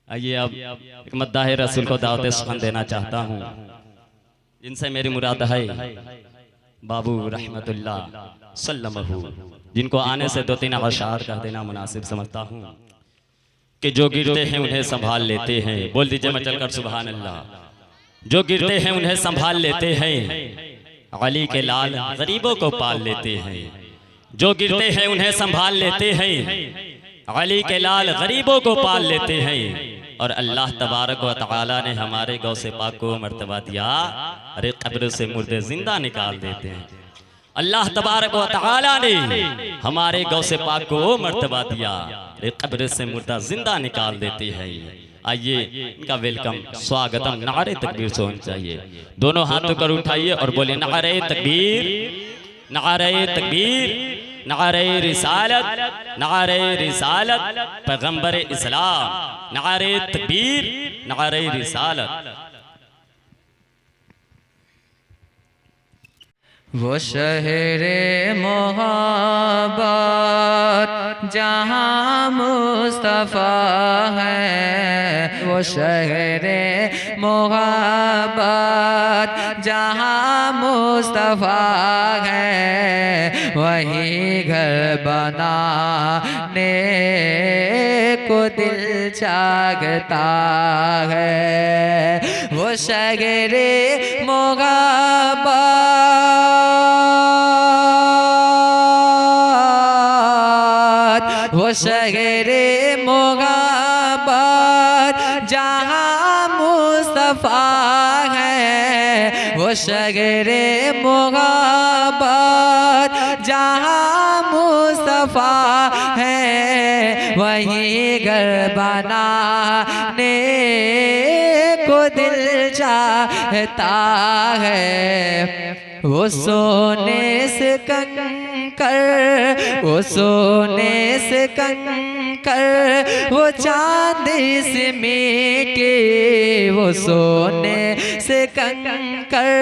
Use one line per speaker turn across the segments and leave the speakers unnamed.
आइए अब एक मद्दाह रसूल को दावत सुखन देना चाहता हूँ, जिनसे मेरी मुराद है बाबू रहमतुल्लाह सल्लमहु, जिनको आने से 2-3 अशार कह देना मुनासिब समझता हूँ कि जो गिरते हैं उन्हें संभाल लेते हैं। बोल दीजिए मैं चलकर सुभान अल्लाह। जो गिरते हैं उन्हें संभाल लेते हैं, अली के लाल गरीबों को पाल लेते हैं। जो गिरते हैं उन्हें संभाल लेते हैं, अली के लाल गरीबों को पाल लेते हैं। और अल्लाह तबारक व तआला ने हमारे गौसे पाक को मर्तबा दिया, अरे कब्र से मुर्दे जिंदा निकाल देते हैं। अल्लाह तबारक व तआला ने हमारे गौसे पाक को मर्तबा दिया, अरे कब्र से मुर्दा जिंदा निकाल देते हैं। आइए इनका वेलकम स्वागतम नारे तकबीर से होना चाहिए। दोनों हाथों कर उठाइए और बोले नारे तकबीर, नारे तकबीर, नारे रिसालत, नारे रिसालत, पैगंबर इस्लाम, नारे तकबीर, नारे रिसालत।
वो शहरे मोहब्बत जहाँ मुस्तफ़ा है, वो शहरे मोहब्बत जहाँ मुस्तफ़ा है, वही घर बनाने को दिल चाहता है। वो शहरे मोहब्बत, वो शहरे मोहब्बत जहाँ मुस्तफ़ा है, वो शहरे मोहब्बत जहाँ मुस्तफ़ा है, वही घर बनाने को दिल चाहता है। वो सोने से कंकर, वो सोने से कंकर, वो चांदी से मीठी, वो सोने से कंकर,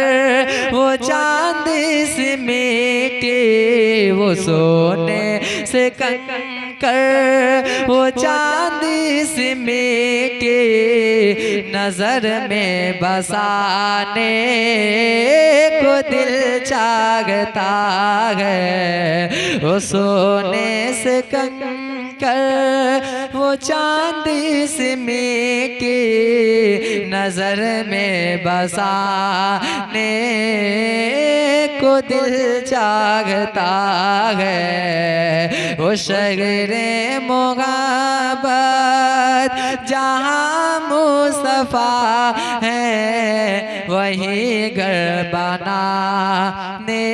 वो चांदी से मीठी, वो सोने से कंकर, वो चांदी से मीठी, नजर में बसाने को दिल चाहता है। वो सोने से कंकर, वो चांदी से मीठी, नजर में बसाने को दिल चाहता है। वो शहरे मोहब्बत जहाँ मुस्तफ़ा है, वही घर बनाने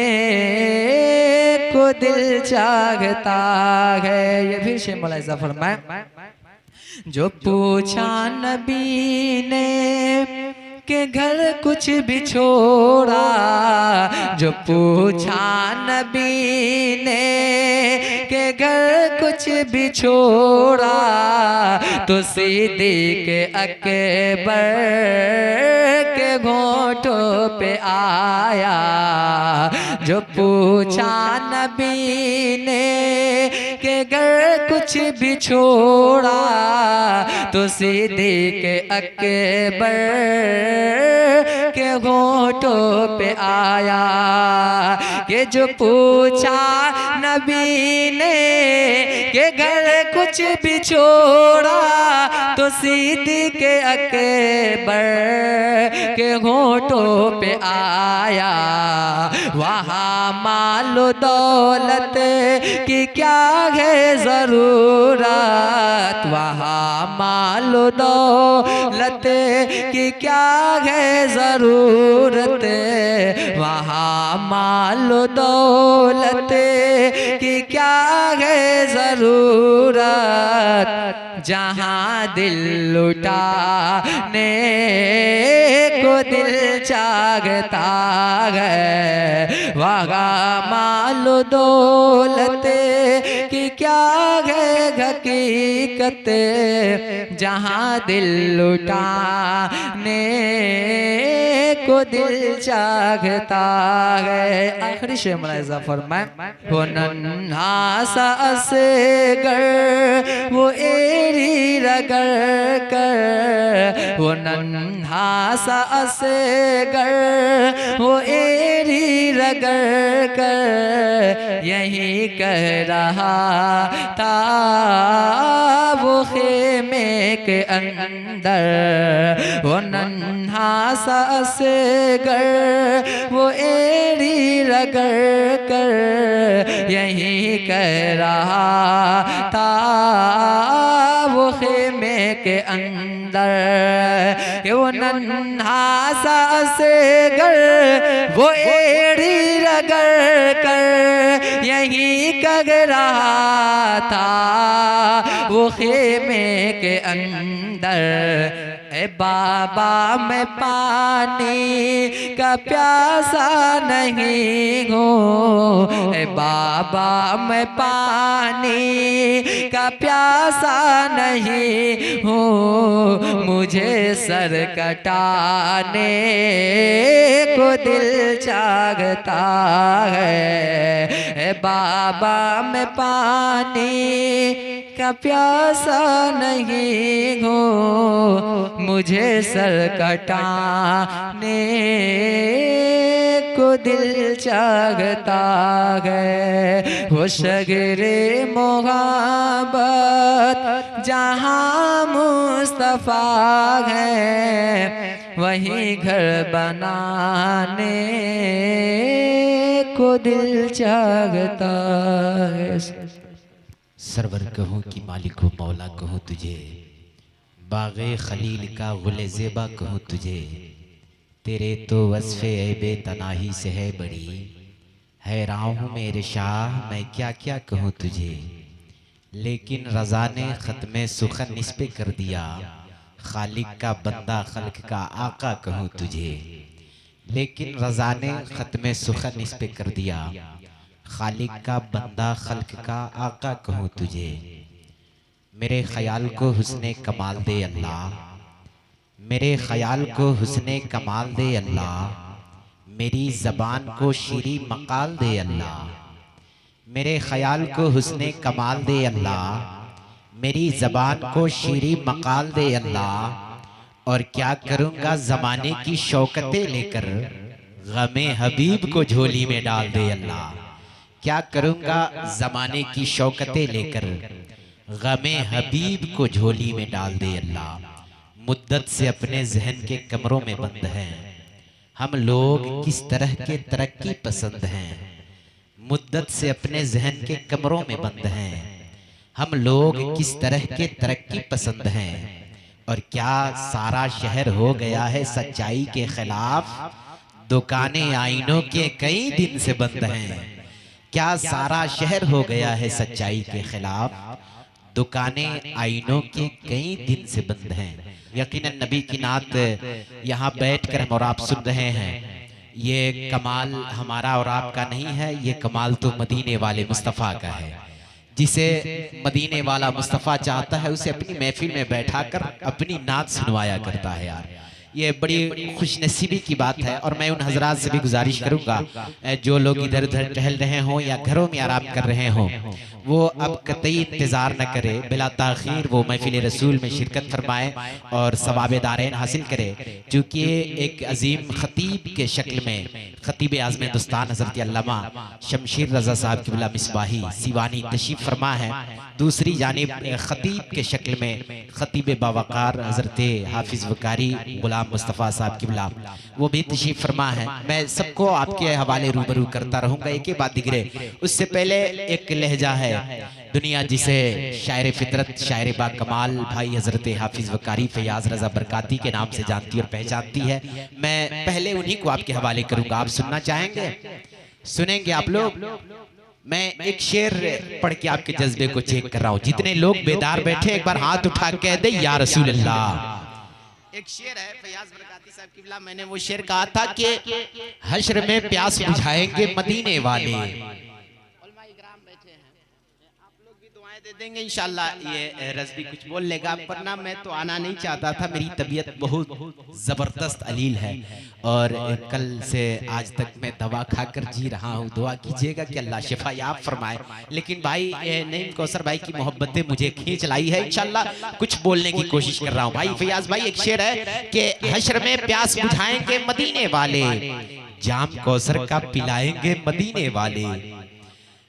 को दिल चाहता है। ये फिर से मुलाहिज़ा फरमाए। जो पूछा नबी ने के घर कुछ भी छोड़ा, जो पूछा नबी ने के घर कुछ भी छोड़ा, तो सिद्दीक़ अकबर के घोंटों पे आया। जो पूछा नबी ने के घर कुछ भी छोड़ा, तो सिद्दीक़ अकबर के घोंटों पे आया। कि जो पूछा नबी ने के घर कुछ भी छोड़ा, तो सिद्दीक़ अकबर के घोंटों पे आया। वहाँ मालो दौलत की क्या है ज़रूरत, वहाँ मालो दौलत की क्या है ज़रूरत, वहाँ मालो दौलत की क्या है ज़रूरत, जहाँ दिल लुटाने को दिल चाहता है, वहाँ मालो दौलत की क्या है हकीकत जहाँ दिल लुटाने को दिल चाहता है। आखिरी शेर मुलाहिज़ा फरमाए, वो नन्हा सा असगर वो एड़ी रगड़ कर, वो नन्हा सा असगर वो एड़ी रगड़ कर यही कह रहा था वो खेमे के अंदर, वो नन्हा सा असगर वो एड़ी रगड़ कर यही कह रहा था वो खेमे के अंदर, वो नन्हा सा असगर वो एड़ी रगड़ कर यही कह रहा था वो खेमे के अंदर। ए बाबा मैं पानी का प्यासा नहीं हूँ, ए बाबा मैं पानी का प्यासा नहीं हूँ, मुझे सर कटाने को दिल चाहता है। ए बाबा मैं पानी का प्यासा नहीं हूँ, मुझे सर कटाने को दिल चाहता है। वो शगरे मोहब्बत जहाँ मुस्तफा है वहीं घर बनाने को दिल चाहता है।
सरवर कहूँ कि मालिक हो मौला कहूँ तुझे, बाग़े खलील का गुले ज़ेबा कहूँ तुझे, तेरे तो वस्फ़े ऐबे तनाही से है बड़ी, हैरान हूँ मेरे शाह मैं क्या क्या कहूँ तुझे। लेकिन रज़ा ने ख़त्मे सुखन इस पे कर दिया, खालिक का बंदा खल्क का आका कहूँ तुझे। लेकिन रज़ा ने ख़त्मे सुखन इस पे कर दिया, खालिक का बंदा खल्क का आका कहूँ तुझे। मेरे ख्याल को हुस्ने कमाल दे अल्लाह, मेरे ख्याल को हुस्ने कमाल दे अल्लाह, मेरी ज़बान को शीरी मकाल दे अल्लाह। मेरे ख्याल को हुस्ने कमाल दे अल्लाह, मेरी ज़बान को शीरी मकाल दे अल्लाह। और क्या करूँगा ज़माने की शौकतें लेकर, गमे हबीब को झोली में डाल दे अल्लाह। क्या करूँगा ज़माने की शौकतें लेकर, गमे हबीब को झोली में डाल दे अल्लाह। मुद्दत से अपने जहन के कमरों में बंद हैं हम लोग, किस तरह के तरक्की पसंद हैं। मुद्दत से अपने जहन के कमरों में बंद हैं हम लोग, किस तरह के तरक्की पसंद हैं। और क्या सारा शहर हो गया है सच्चाई के खिलाफ, दुकानें आईनों के कई दिन से बंद हैं। क्या सारा शहर हो गया है सच्चाई के खिलाफ, दुकानें आईनों के कई दिन से बंद हैं। यकीनन नबी की नात यहाँ बैठकर हम और आप सुन रहे हैं, ये कमाल हमारा और आपका नहीं है, ये कमाल तो मदीने वाले मुस्तफ़ा का है। जिसे मदीने वाला मुस्तफ़ा चाहता है उसे अपनी महफिल में बैठाकर अपनी नात सुनवाया करता है। यार ये बड़ी खुशनसीबी की बात है। और मैं उन हजरात से भी गुजारिश करूंगा जो लोग इधर उधर टहल रहे हों या घरों में आराम कर रहे हों, वो अब कतई इंतज़ार न करे, बिला ताख़ीर वो महफिल रसूल में शिरकत फरमाए और सवाब दारैन हासिल करे। चूँकि एक अजीम ख़तीब के शक्ल में ख़तीब आज़म हिंदुस्तान हज़रत अल्लामा शमशीर रज़ा साहब क़िबला मिसबाही सीवानी तशरीफ़ फरमा है। दूसरी जानिब ख़तीब के शक्ल में ख़तीब बावक़ार हज़रत हाफिज़ वकारी गुलाम मुस्तफ़ा साहब क़िबला वो भी तशरीफ़ फरमा है। मैं सबको आपके हवाले रूबरू करता रहूँगा एक ही बात दिगरे। उससे पहले एक लहजा है दुनिया जिसे शायर फितरत शायर बा कमाल भाई हज़रत हाफिज़ वकारी फयाज़ रज़ा बरकाती के नाम से जानती और पहचानती है। मैं पहले उन्हीं को आपके हवाले करूँगा। आप सुनना चाहेंगे? सुनेंगे आप लोग? मैं एक शेर पढ़ के आपके जज्बे को चेक कर रहा हूँ। जितने लोग बेदार बैठे एक बार हाथ उठा कह दे या रसूल अल्लाह। एक शेर है फयाज़ बरकाती साहब क़िबला, मैंने वो शेर कहा था कि हश्र में प्यास बुझाएंगे मदीने वाले। उलमा इकराम बैठे हैं, आप लोग भी दे देंगे इंशाल्लाह। ये रज़वी कुछ बोल लेगा, वरना मैं तो आना नहीं चाहता था। मेरी तबीयत बहुत ज़बरदस्त अलील है और कल से आज तक मैं दवा खाकर जी रहा हूँ। दुआ कीजिएगा कि अल्लाह शिफा याब फरमाए। लेकिन भाई नईम कौसर भाई की मोहब्बतें मुझे खींच लाई है, इंशाल्लाह कुछ बोलने की कोशिश कर रहा हूँ। भाई फयाज भाई एक शेर है कि हश्र में प्यास बुझाएंगे मदीने वाले, जाम कौसर का पिलाएंगे मदीने वाले।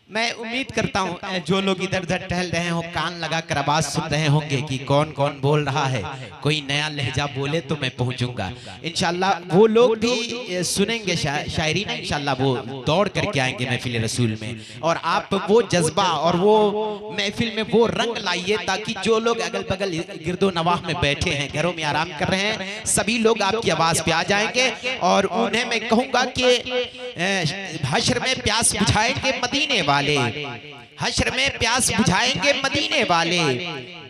मैं उम्मीद करता हूँ जो लोग इधर उधर टहल रहे हो कान लगाकर आवाज सुन रहे होंगे कि कौन कौन बोल रहा है, कोई नया लहजा बोले तो मैं पहुंचूंगा इंशाल्लाह। वो लोग भी सुनेंगे शायरी ना, इंशाल्लाह वो दौड़ करके आएंगे महफिल रसूल में। और आप वो जज्बा और वो महफिल में वो रंग लाइए ताकि जो लोग अगल बगल गिरदो नवाह में बैठे हैं, घरों में आराम कर रहे हैं, सभी लोग आपकी आवाज पे आ जाएंगे। और उन्हें मैं कहूंगा कि हश्र में प्यास बुझाएंगे मदीने वाले, हश्र में प्यास बुझाएंगे मदीने वाले,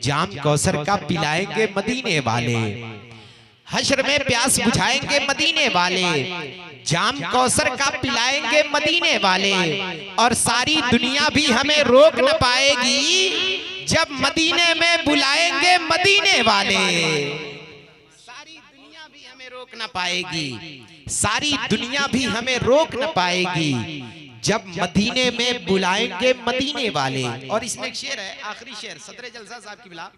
जाम कौसर का पिलाएंगे मदीने वाले। हश्र में प्यास बुझाएंगे मदीने वाले, जाम कौसर का पिलाएंगे मदीने वाले। और सारी दुनिया भी हमें रोक न पाएगी जब मदीने में बुलाएंगे मदीने वाले। सारी दुनिया भी हमें रोक न पाएगी, सारी दुनिया भी हमें रोक न पाएगी जब मदीने में बुलाएंगे मदीने वाले। और इसमें एक शेर है, आखिरी शेर सदर जलसा साहब की बिला,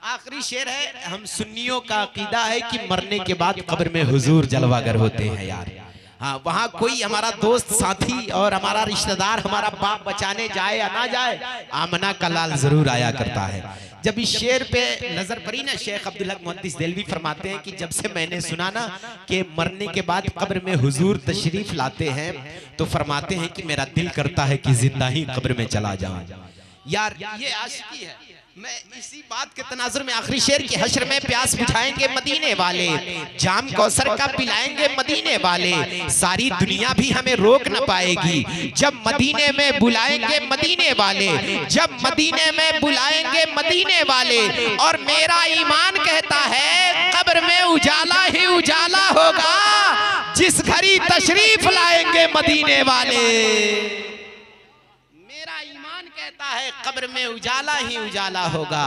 आखिरी शेर है। हम सुन्नियों का अकीदा है कि मरने के बाद कब्र में हुजूर जलवागर होते हैं यार। हाँ, वहाँ कोई हमारा दोस्त साथी और हमारा रिश्तेदार हमारा बाप बचाने जाए या ना जाए, आमना का लाल जरूर आया करता है। जब इस शेर पे नजर पड़ी ना, शेख अब्दुल हक मुहद्दिस देलवी फरमाते हैं कि जब से मैंने सुना ना कि मरने के बाद कब्र में हुजूर तशरीफ लाते हैं, तो फरमाते हैं कि मेरा दिल करता है कि जिंदा ही कब्र में चला जाऊं। यार ये आशिकी है। मैं इसी बात के तनाजुर में आखिरी शेर की, हश्र में प्यास बुझाएंगे मदीने वाले, जाम कौसर का पिलाएंगे मदीने वाले। सारी दुनिया भी हमें रोक न पाएगी जब मदीने में बुलाएंगे मदीने वाले, जब मदीने में बुलाएंगे मदीने वाले। और मेरा ईमान कहता है कब्र में उजाला ही उजाला होगा जिस घड़ी तशरीफ लाएंगे मदीने वाले। कहता है कब्र में उजाला ही उजाला होगा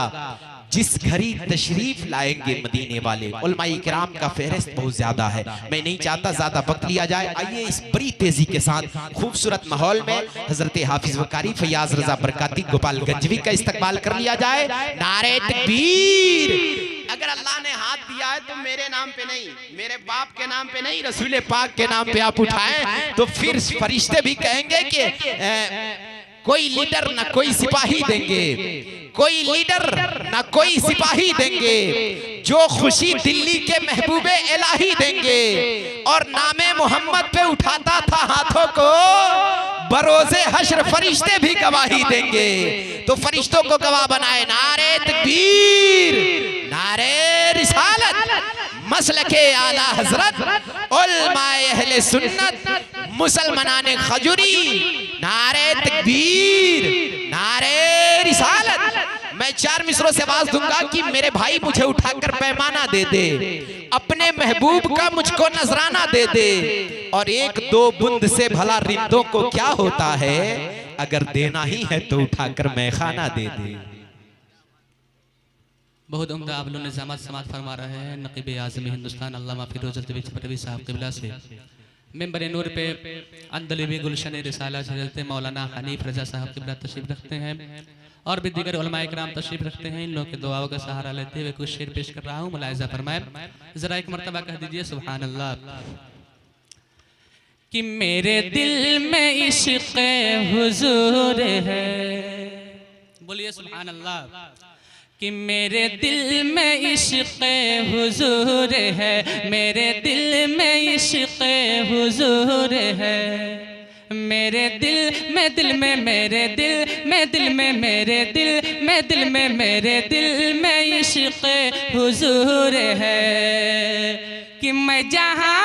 जिस घड़ी तशरीफ लाएंगे मदीने वाले। उलमाए किराम का फहरिस्त बहुत ज्यादा है, मैं नहीं चाहता ज्यादा वक्त लिया जाए। आइए इस बड़ी तेजी के साथ खूबसूरत माहौल में हजरत हाफिज वकारी फयाज रजा बरकाती गोपालगंजवी का इस्तकबाल कर लिया जाए। नारे तकबीर। अगर अल्लाह ने हाथ दिया है तो मेरे नाम पे नहीं, मेरे बाप के नाम पे नहीं, रसूल पाक के नाम पे आप उठाएं तो फिर फरिश्ते भी कहेंगे कि कोई लीडर ना कोई सिपाही देंगे, कोई लीडर ना कोई सिपाही देंगे, जो खुशी दिल्ली के महबूबे इलाही देंगे। और नामे मोहम्मद पे उठाता था हाथों को, बरोज़े हश्र फरिश्ते भी गवाही देंगे। तो फरिश्तों को गवाह बनाए। नारे तकबीर, नारे रिसालत, मसलके आला हजरत, उलमाए अहले सुन्नत, मुसलमानाने खजूरी। नारे तकबीर, नारे रिसालत। मैं चार मिसरों से आवाज दूंगा कि मेरे भाई मुझे उठाकर पैमाना दे दे, अपने महबूब का मुझको नजराना दे दे। और एक दो बूंद से भला रिंदों को क्या होता है, अगर देना ही है तो उठाकर मैखाना दे दे।
बहुत उम्दा आप लोगों ने समात फरमा रहे हैं नकीब आज़म हिंदुस्तान अल्लामा फिरोज परवी साहब क़िबला से। मेंबर नूर पे अंदलवी गुलशन रिसाला हज़रत मौलाना हनीफ रजा साहब क़िबला तशरीफ़ रखते हैं और भी दीगर उलमाए किराम तशरीफ़ रखते हैं। इन लोगों के दुआओं का सहारा लेते हुए कुछ शेर पेश कर रहा हूँ, मुलाहिज़ा फरमाएं। ज़रा एक मरतबा कह दीजिए सुभान अल्लाह। कि मेरे दिल में इश्क़े हुज़ूर है, बोलिए सुभान अल्लाह। कि मेरे दिल में इश्क़े हुज़ूर है, मेरे दिल में इश्क़े हुज़ूर है। मेरे दिल में, दिल में, मेरे दिल में, दिल में, मेरे दिल में, दिल में, मेरे दिल में इश्क़े हुज़ूर है। कि मैं जहाँ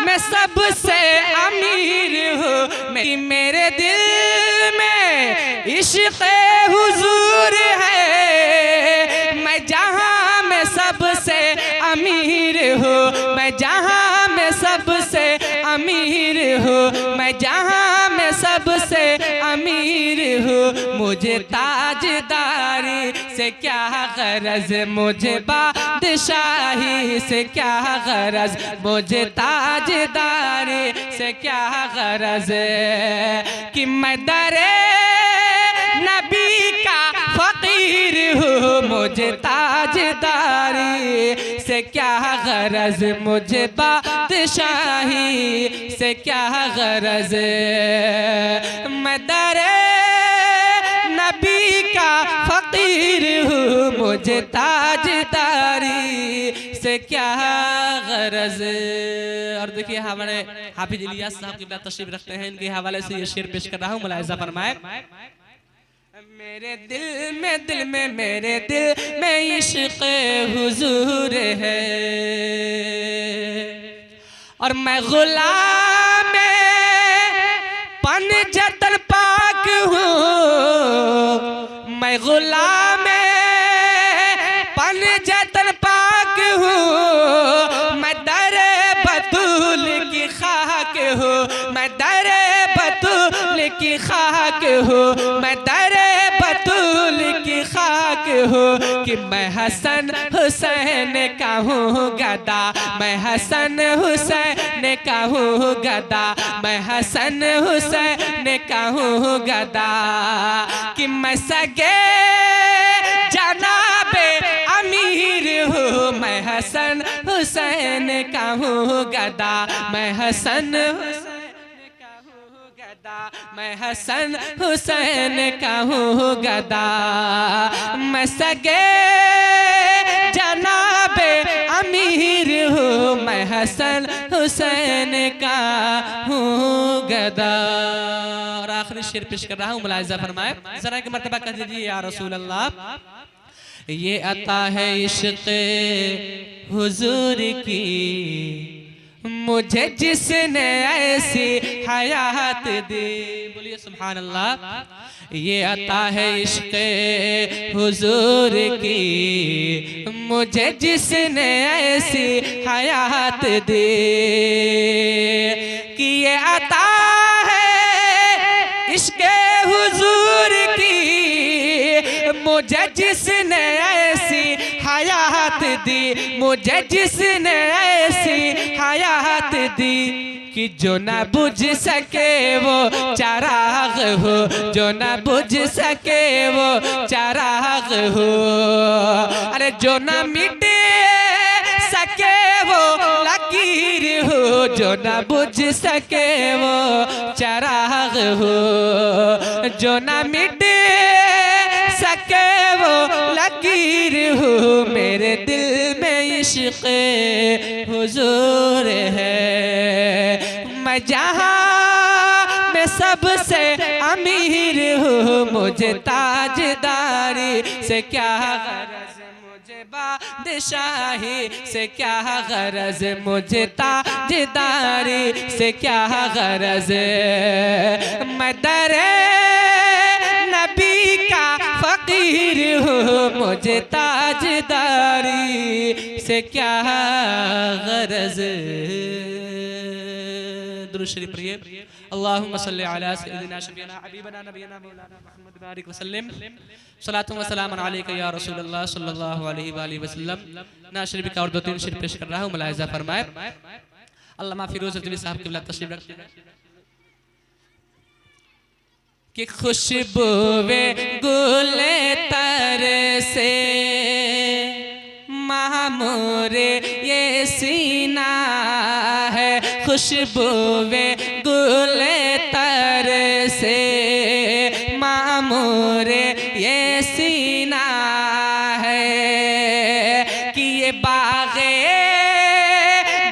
मैं सबसे अमीर हूँ, मेरे दिल में इश्क़े हुज़ूर है। मैं जहाँ मैं सबसे अमीर हूँ, मैं जहाँ मैं सबसे अमीर हूँ, मैं जहाँ मैं सबसे अमीर हूँ।
मुझे ताजदारी से क्या गरज, मुझे बादशाही से क्या गरज, मुझे ताजदारी से क्या गरज, कि मैं दरे नबी का फकीर हूँ, मुझे ताजदारी से क्या गरज, मुझे बादशाही से क्या गरज, मैं दरे नबी का फकीर हूँ, मुझे ताजदारी से क्या गरज। और देखिए हमारे हाफिज इलियास साहब की बात तशरीफ रखते हैं, इनके हवाले से ये शेर पेश कर रहा हूँ, मुलाहिजा फरमाए। मेरे दिल में मेरे दिल में इश्क़ हुजूर है, और मैं गुलाम पंजतन पाक हूँ, मैं गुलाम पंजतन पाक हूँ, मैं दरे बतूल की खाक हूँ, मैं दरे बतूल की खाक हूँ, मैं दरे बतूल की खाक हूँ, कि मैं हसन हुसैन का हूँ गदा, मैं हसन हुसैन का हूँ गदा, मैं हसन हुसैन का हूँ गदा, कि मैं सगे जनाबे अमीर हूँ, मैं हसन हुसैन का हूँ गदा, मैं हसन मैं हसन हुसैन का हूँ गदा, मैं सगे जनाबे अमीर हूँ, मैं हसन हुसैन का हूँ गदा। और आखिरी शेर पेश कर रहा हूँ, मुलाहिजा फरमाए, जरा एक मर्तबा कह दीजिए या रसूल अल्लाह। ये अता है इश्क़ हुजूर की, मुझे जिसने ऐसी हयात दी, बोलिए सुभान अल्लाह। ये अता है इश्क़ हुजूर की, मुझे जिसने ऐसी हयात दी, कि ये अता है इश्क़ हुजूर की, मुझे जिसने ऐसी हयात दी, मुझे जिसने ऐसी हयात दी, कि जो न बुझ सके वो चराग हो, जो न बुझ सके वो चराग हो, अरे जो न मिट सके वो लकीर हो, जो न बुझ सके वो चराग हो, जो न मिट सके वो लकीर हो, मेरे दिल में इश्क़ हुजूर है, मैं जहाँ में सबसे अमीर हूँ, मुझे ताजदारी से क्या गरज, मुझे बादशाही से क्या गरज, मुझे ताजदारी से क्या गरज, मैं दरे नबी का फकीर हूँ, मुझे ताजदारी से क्या गरज। दुरूद शरीफ पढ़िए। अल्लाहुम्मा सल्ली अला सय्यिदिना शफीना हबीबना नबीना मौलाना मुहम्मद बारिक वसल्लम, सलातु व सलामुन अलैका या रसूल अल्लाह सल्लल्लाहु अलैहि वसल्लम। ना शरीफ का और दो तीन शेर पेश कर रहा हूँ, मुलाहिजा फरमाए। अल्लामा फिरोज रज़वी साहब की तशरीफ रखते हैं कि खुशबूए गुले तर से मामूरे ये सीना है, खुशबूए गुले तर से मामूरे ये सीना है, कि ये बाग़े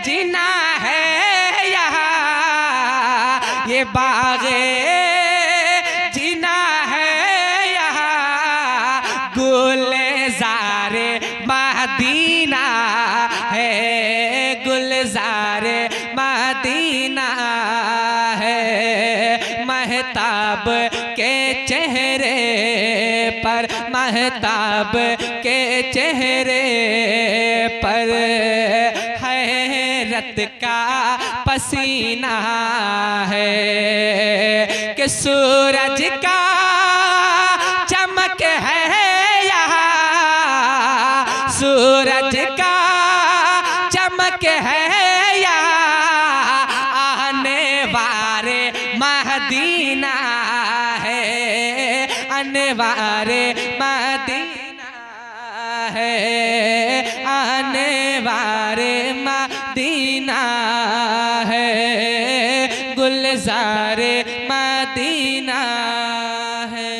जिना है यहाँ, ये बाग़े मदीना है, गुलज़ारे मदीना है, महताब के चेहरे पर, महताब के चेहरे पर हैरत का पसीना है, कि सूरज का सूरज का चमक है या आने वाले मदीना है, आने वाले मदीना है, आने वाले मदीना है, गुलज़ारे मदीना है।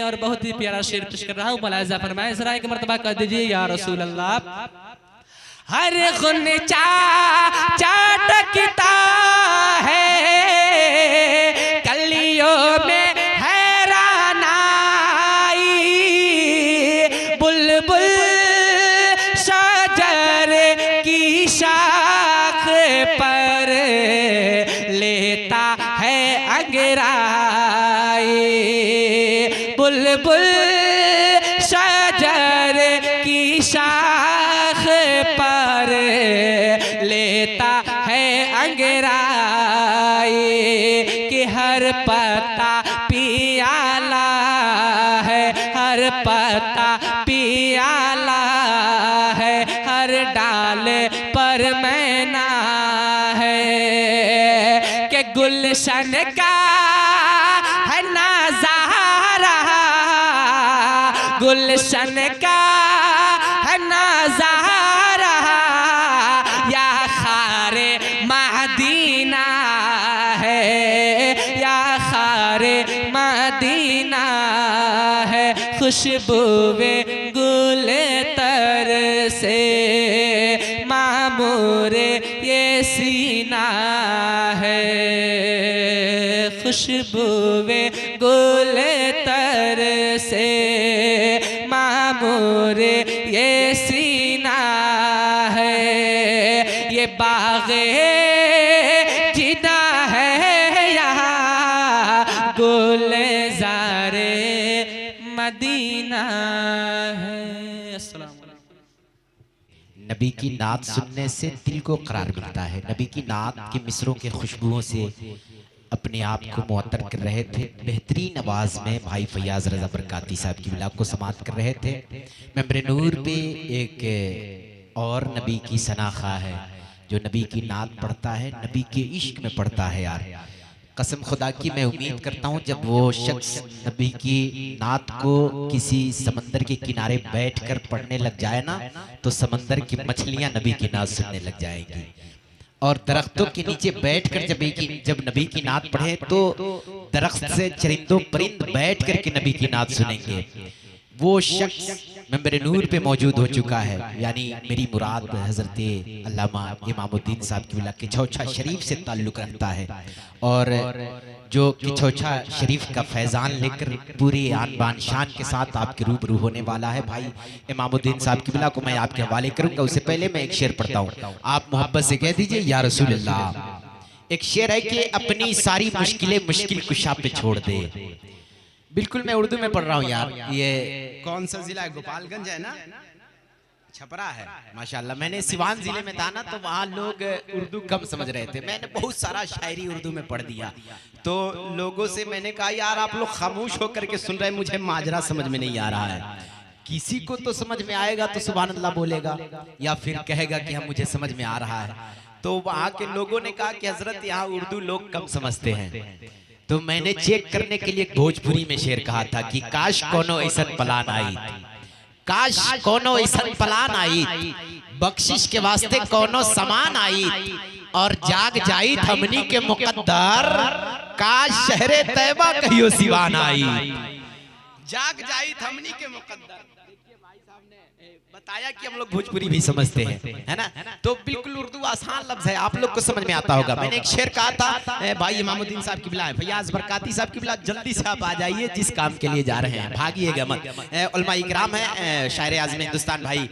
और बहुत ही प्यारा शेर पेश कर रहा हूँ, मुलाहिज़ा फरमाएं ज़रा एक मर्तबा कह दीजिए या रसूल अल्लाह। हर गुनचा चटकता है कलियों में हैरान आई, बुलबुल शजर की शाख पर लेता है अंगराई, बुलबुल शजर की शाख पर लेता है अंगराई, कि हर पत्ता पियाला है, हर पत्ता पियाला है, हर डाल पर मैना है, कि गुलशन का है नज़ारा, गुलशन का है नज़ारा, या खारे मदीना है, या खारे मदीना है, खुशबुए गुल तर से मामूर ये सीना है, खुशबुए गुल तर से मामूर ये सीना है, ये बाग़े जिदा है यहाँ गुलज़ारे मदीना है। अस्सलाम वालेकुम।
नबी की नात सुनने से दिल को करार मिलता है। नबी की नात के मिसरों के खुशबुओं से अपने आप को मुअत्तर कर रहे थे। बेहतरीन आवाज़ में भाई फैयाज रज़ा बरकाती साहब की मिलाद को समात कर रहे थे। मेंबर नूर पे एक और नबी की सनाखा है, जो नबी की नात पढ़ता है नबी के इश्क में पढ़ता है। यार कसम खुदा की मैं उम्मीद करता हूँ जब वो शख्स नबी की नात को किसी समंदर के किनारे बैठकर पढ़ने लग जाए ना, तो समंदर की मछलियाँ नबी की नात सुनने लग जाएंगी। और दरख्तों के नीचे बैठकर जब नबी की नात पढ़े तो दरख्त से चरिंदों परिंद बैठ करके नबी की नात सुनेंगे। वो शख्स मेंबर नूर पे मौजूद हो चुका है, यानी मेरी मुराद हज़रत अल्लामा इमामुद्दीन साहब की विला किछौछा शरीफ से ताल्लुक़ रखता है। और जो किछौछा शरीफ का फैज़ान लेकर पूरी आन बान शान के साथ आपके रूबरू होने वाला है भाई इमामुद्दीन साहब की विला को मैं आपके हवाले करूँगा। उससे पहले मैं एक शेर पढ़ता हूँ, आप मोहब्बत से कह दीजिए या रसूल अल्लाह। एक शेर है कि अपनी सारी मुश्किलें मुश्किल कुशा पे छोड़ दे। बिल्कुल मैं उर्दू में पढ़ रहा हूँ यार। ये कौन सा जिला है? गोपालगंज है ना, छपरा है माशाल्लाह। मैंने सिवान जिले में था ना, तो वहाँ लोग उर्दू कम समझ रहे थे। मैंने बहुत सारा शायरी उर्दू में पढ़ दिया, तो लोगों से मैंने कहा यार आप लोग खामोश होकर के सुन रहे हैं, मुझे माजरा समझ में नहीं आ रहा है। किसी को तो समझ में आएगा तो सुभान अल्लाह बोलेगा, या फिर कहेगा कि हम मुझे समझ में आ रहा है। तो वहाँ के लोगों ने कहा कि हजरत यहाँ उर्दू लोग कम समझते हैं। तो मैंने चेक करने के लिए भोजपुरी में शेर कहा था कि काश कोनो ऐसा प्लान आई, काश कोनो ऐसा प्लान आई, बख्शिश के वास्ते कोनो समान आई, और जाग जाई हमनी के मुकद्दर, काश शहरे तैबा कहियो सिवान आई। जाग जाई हमनी के मुकद्दर। देखिए भाई साहब ने बताया कि हम लोग भोजपुरी भी समझते हैं, है ना। तो बिल्कुल उर्दू आसान लफ्ज है, आप लोग को समझ में आता होगा। मैंने एक शेर कहा था भाई इमामुद्दीन साहब की बिला, फैयाज बरकाती साहब की बिला, जल्दी से आप आ जाइए जिस काम के लिए जा रहे हैं, भागिएगा मत। उलमा इकराम है, शायर आज़म हिंदुस्तान भाई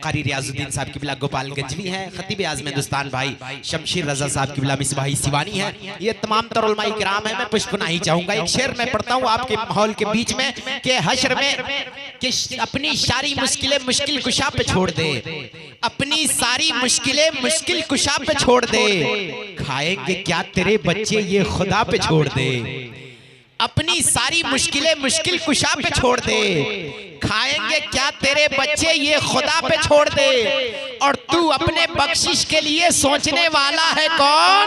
कारी रियाजुद्दीन साहब की बिला गोपालगंज भी है, खतीब आज़म हिंदुस्तान भाई शमशीर रजा साहब की बिला मिसबाही सिवानी है। ये तमाम तर उलमा इकराम है। मैं पुष्प नहीं चाहूंगा, एक शेर मैं पढ़ता हूँ आपके माहौल के बीच में कि हश्र में कि अपनी सारी मुश्किलें मुश्किल कुशा पे छोड़ दे, अपनी सारी मुश्किलें मुश्किल कुशा पे छोड़ दे, खाएंगे क्या तेरे बच्चे ये खुदा पे छोड़ दे, अपनी सारी मुश्किलें मुश्किल कुशा पे छोड़ दे। खाएंगे क्या तेरे बच्चे ये खुदा पे छोड़ दे। और तू अपने बख्शिश के लिए सोचने वाला है कौन,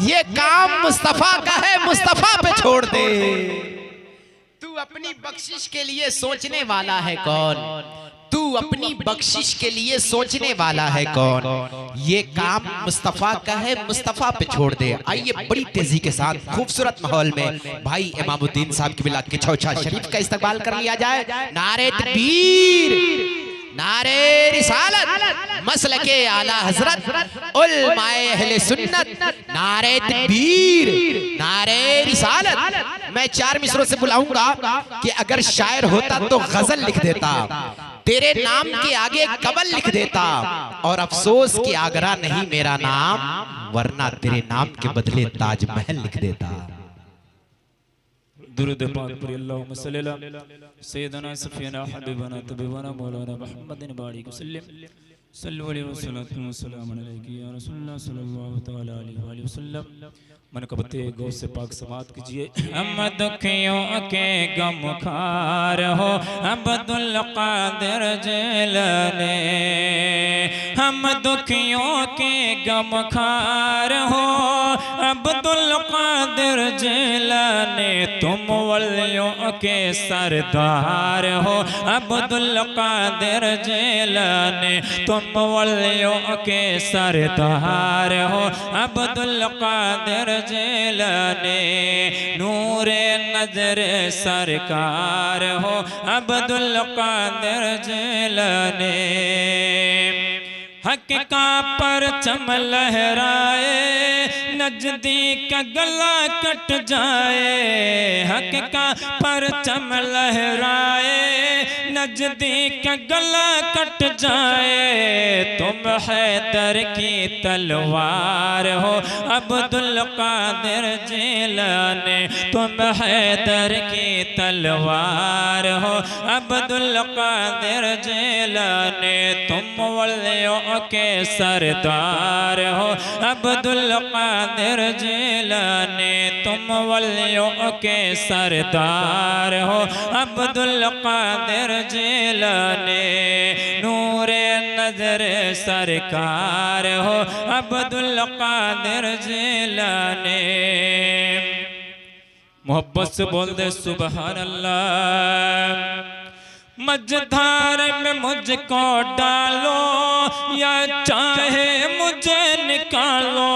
ये काम मुस्तफा का है, मुस्तफा पे छोड़ दे। तू अपनी बख्शिश के लिए सोचने वाला है कौन, तू अपनी बख्शिश के लिए सोचने वाला है कौन, ये काम मुस्तफा का है, मुस्तफा पे छोड़ दे। आइए बड़ी तेजी के साथ खूबसूरत माहौल में भाई इमामुद्दीन साहब की बिला के छौछा शरीफ का इस्तकबाल कर लिया जाए। नारे तकबीर, नारे रिसालत, मसलके आला हजरत उलमाए अहले सुन्नत, नारे तकबीर, नारे रिसालत। मैं 4 मिसरों से बुलाऊंगा कि अगर शायर होता तो गजल लिख देता, तेरे नाम के आगे कमल लिख देता, और अफसोस कि आगरा नहीं मेरा नाम, वरना तेरे नाम के बदले ताजमहल लिख देता।
दुरूद पाक पर अल्लाहुम्मा सल्ली अला सय्यदना सफीना हबीबना तबीबना मौलाना मुहम्मदिन बारिक वसल्लम सल्लल्लाहु अलैहि वसल्लम या रसूलुल्लाह सल्लल्लाहु तआला अलैहि वसल्लम। मनकबते गौ से पाक समात कीजिए। हम दुखियों के गमखार हो अब्दुल कादिर जिलानी, हम दुखियों के गमखार हो अब्दुल कादिर जिलानी, तुम वलियों के सरदार हो अब्दुल कादिर जिलानी, तुम वलियों के सरदार हो अब्दुल कादिर जिलानी, नूरे नजर सरकार हो अब्दुल कादिर जिलानी। हक का परचम लहराए नजदीक गला कट जाए, हक का परचम लहराए नजदीक गला कट जाए, तुम हैदर की तलवार हो अब्दुल कादिर जिलानी, तुम हैदर की तलवार हो अब्दुल कादिर जिलानी, तुम वलियों के सरदार हो अब्दुल कादिर जिलानी, तुम वलियों के सरदार हो अब्दुल कादिर जिलानी, नूरे नजर सरकार हो अब्दुल कादिर जिलानी। मोहब्बत से बोल दे सुभान अल्लाह। मझधार में मुझको डालो या चाहे मुझे निकालो,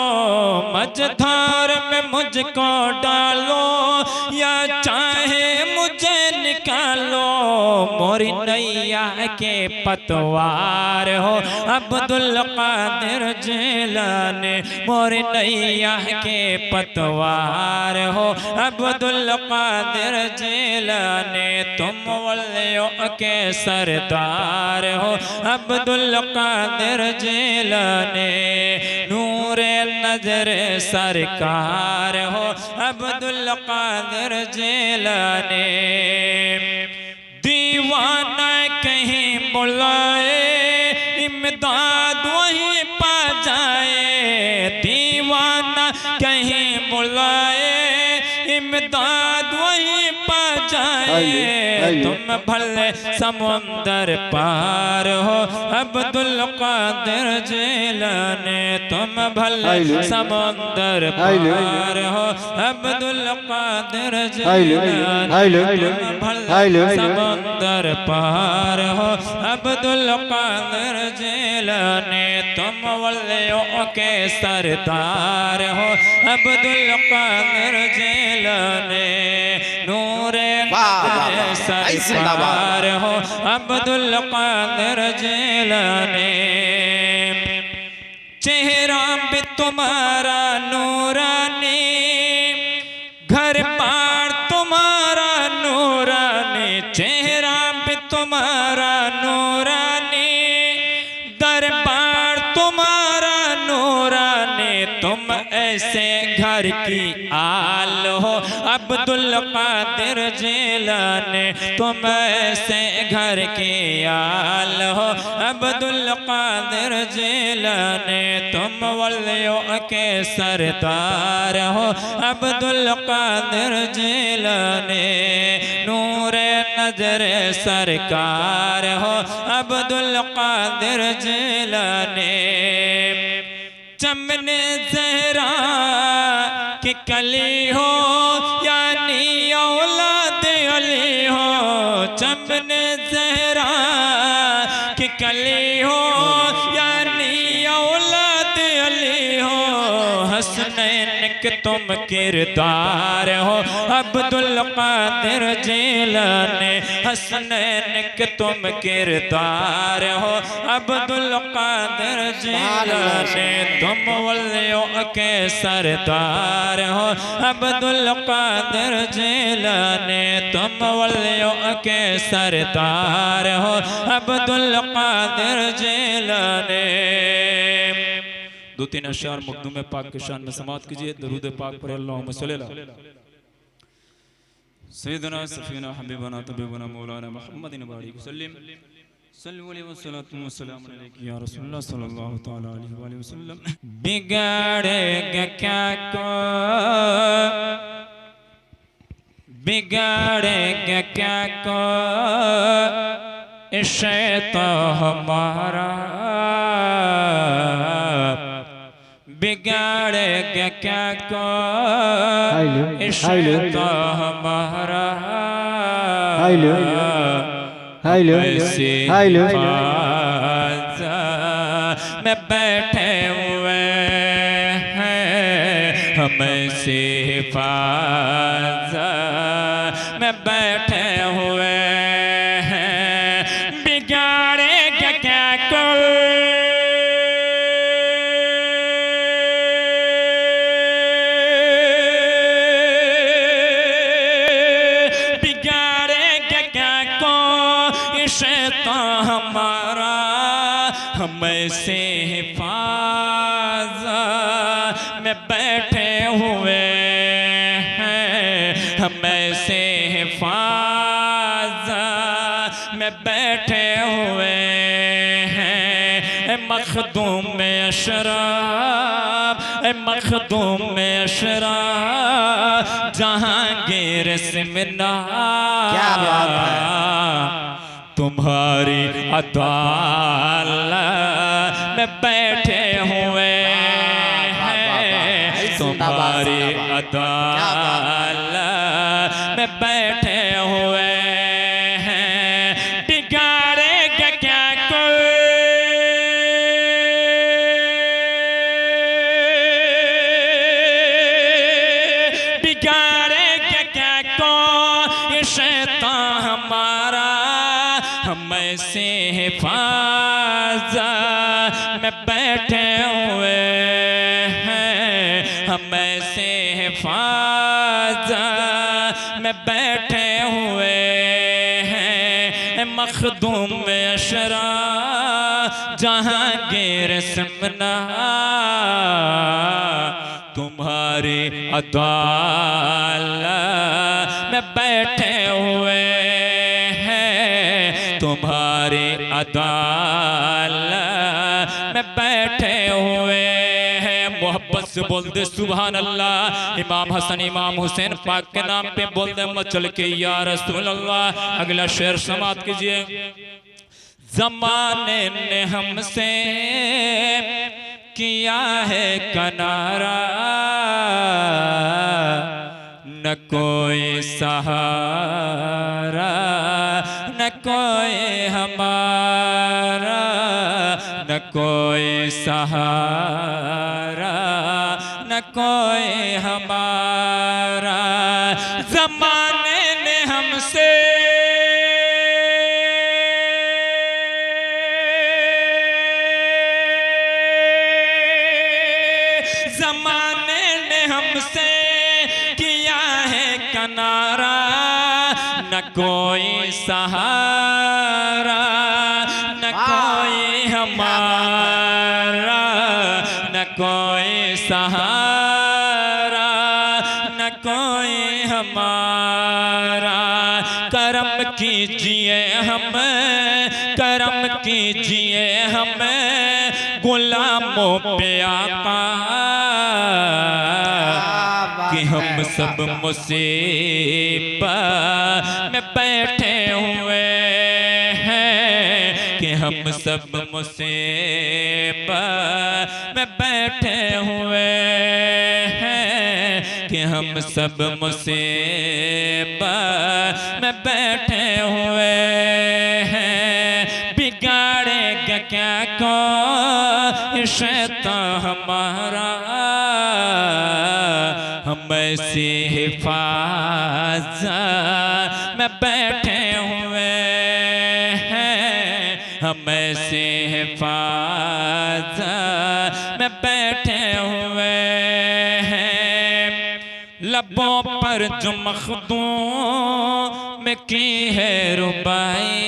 मझधार में मुझको डालो या चाहे मुझे निकालो, मोरी नैया के पतवार हो अब्दुल कादिर जिलानी, मोरी नैया के पतवार हो अब्दुल कादिर जिलानी, तुम वलियों के सरदार हो अब्दुल कादिर जिलानी, नूरे नजर सरकार हो अब्दुल कादिर जिलानी। दीवाना कहीं बुलाए इमदाद वहीं पा जाए, दीवाना कहीं बुलाए इमदाद वहीं पा जाए, तुम भले समुंदर पार हो अब्दुल कादिर जिलानी, तुम भले समुंदर पार हो अब्दुल कादिर जिलानी, तुम भले समुंदर पार हो अब्दुल कादिर जिलानी, तुम वलियों के सरदार हो अब्दुल कादिर जिलानी, नूरे सरदार हो अब्दुल कादिर जिलानी। चेहरा भी तुम्हारा नूरानी, घर बार तुम्हारा नूरानी, चेहरा भी तुम्हारा नूरानी, दरबार तुम्हारा नूरानी, तुम ऐसे घर की आल हो अब्दुल कादिर जिलानी, तुम ऐसे घर की आल हो अब्दुल कादिर जिलानी, तुम वलियों के सरदार हो अब्दुल कादिर जिलानी, नूरे नजर सरकार हो अब्दुल कादिर जिलानी, चमन ज़हरा की कली हो यानी औलाद अली हो, चमन ज़हरा की कली हो यानी औलाद अली हो, हसनैन के तुम किरदार हो अब्दुल कादिर जिलानी, हसनैन के तुम किरदार हो अब्दुल कादिर जिलानी, तुम वलियों के सरदार हो अब्दुल कादिर जिलानी, तुम वलियों के सरदार हो अब्दुल कादिर जिलानी। दो तीन अशार मखदूम पाक के शान में समात कीजिए। दरूद पाक पर अल्लाहुम्मा सल्ली अला सय्यदना सफीना हबीबना तबीबना मौलाना मुहम्मदिन बारिक वसल्लम सल्लल्लाहु अलैहि वसल्लम या रसूलुल्लाह सल्लल्लाहु तआला अलैहि वसल्लम। बिगाड़ेगा क्या को बिगाड़ेगा क्या को शैतान हमारा, बिगाड़ेगा क्या को शैतान हमारा, में बैठे हुए हैं हमें से हिफाज़त में बैठे हुए हैं, बिगाड़ेगा क्या कोई शैतान हमारा, हमें से हिफाज़त में बैठे हुए हैं, हमें से हिफाज़त में बैठे हुए हैं, मखदूम अशराफ मखदूम अशराफ जहांगीर सिमनार,
क्या बात है।
तुम्हारी अदालत में बैठे हुए हैं, तुम्हारी अदालत में बैठे हुए हैं, बिगाड़ेगा क्या कोई बिगाड़ेगा क्या कोई शैतान हमारा, हमें से हिफाज़त में बैठे हुए हैं, हमें से हिफाज़त में बैठे हुए हैं, मखदूम अशराफ जहांगीर सिमनार, तुम्हारी अदालत में बैठे हुए तुम्हारी अदालत में बैठे हुए हैं। मोहब्बत से बोल दे सुभान अल्लाह। इमाम हसन इमाम हुसैन पाक के नाम पे बोल दे मचल के या रसूल अल्लाह। अगला शेर समाप्त कीजिए। जमाने ने हमसे किया है किनारा, न कोई सहारा न कोई हमारा, न कोई सहारा न कोई हमारा। ज़माने ने हमसे ज़माने ने हमसे किया है किनारा, न कोई सहारा न कोई हमारा, न कोई सहारा हमारा करम कीजिए हम, करम कीजिए हम गुलामों पे आका, कि हम सब मुसीबत में बैठे हुए हैं, कि हम सब मुसीबत में बैठे हुए हैं, कि हम सब मुसीबत में बैठे हुए हैं। बिगाड़ेगा क्या को शैतान हमारा, हम ऐसी हिफाजत में बैठे हुए हैं, हम ऐसी हिफाजत में बैठे हुए हैं। लबों पर जो मखदूम में की है रुबाई,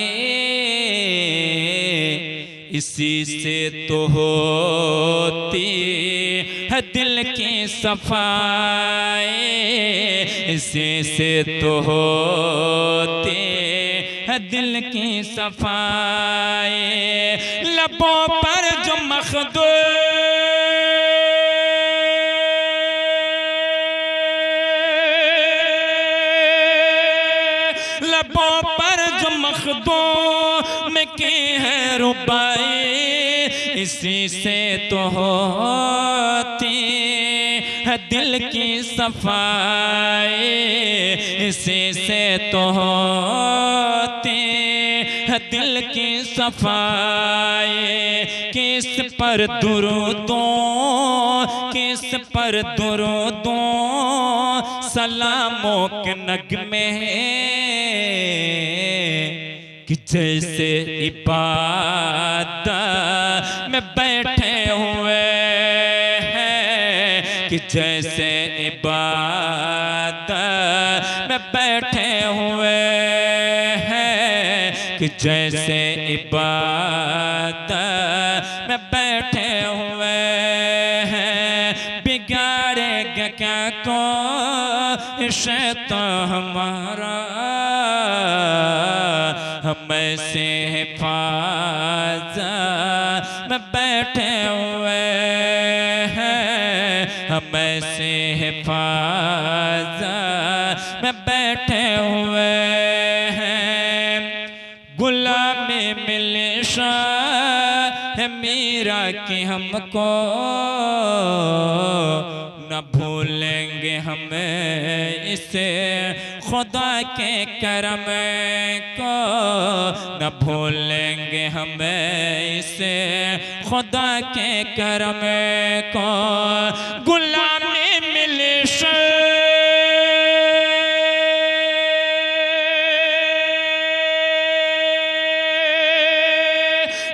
इसी से तो होती है दिल की सफाई, इसी से तो होती है दिल की सफाई। लबों पर जो मखदूम की है रुबाई, इसी से तो होती है दिल की सफाई, इसी से तो होती है दिल की सफाई। किस पर दुरूदों, किस पर दुरूदों सलामों के नगमे, कि जैसे इबादत में बैठे हुए हैं, कि जैसे इबादत में बैठे हुए हैं, कि जैसे इबादत में बैठे हुए हैं। बिगाड़ेगा क्या को शैतान हमारा, हम ऐसे हिफाजत में बैठे हुए हैं, हम ऐसे हिफाजत में बैठे हुए हैं। गुलामी मिले शाह मीरा की हमको, न भूलेंगे हम इसे खुदा के करम को, न भूलेंगे हम इसे खुदा के करम को। गुलामी मिले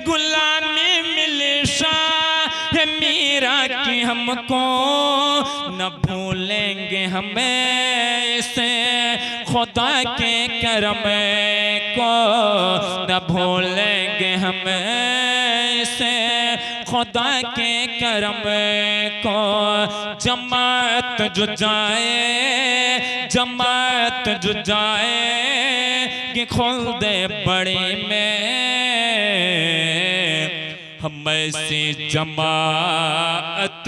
गुलामी मिले शाह मीरा की हमको, न भूलेंगे हमें इसे खुदा के करम को, न भूलेंगे हम इसे खुदा के करम को। जमात जो जाए, जमात जो जाए कि खुल्दे बड़ी में, हम ऐसी जमात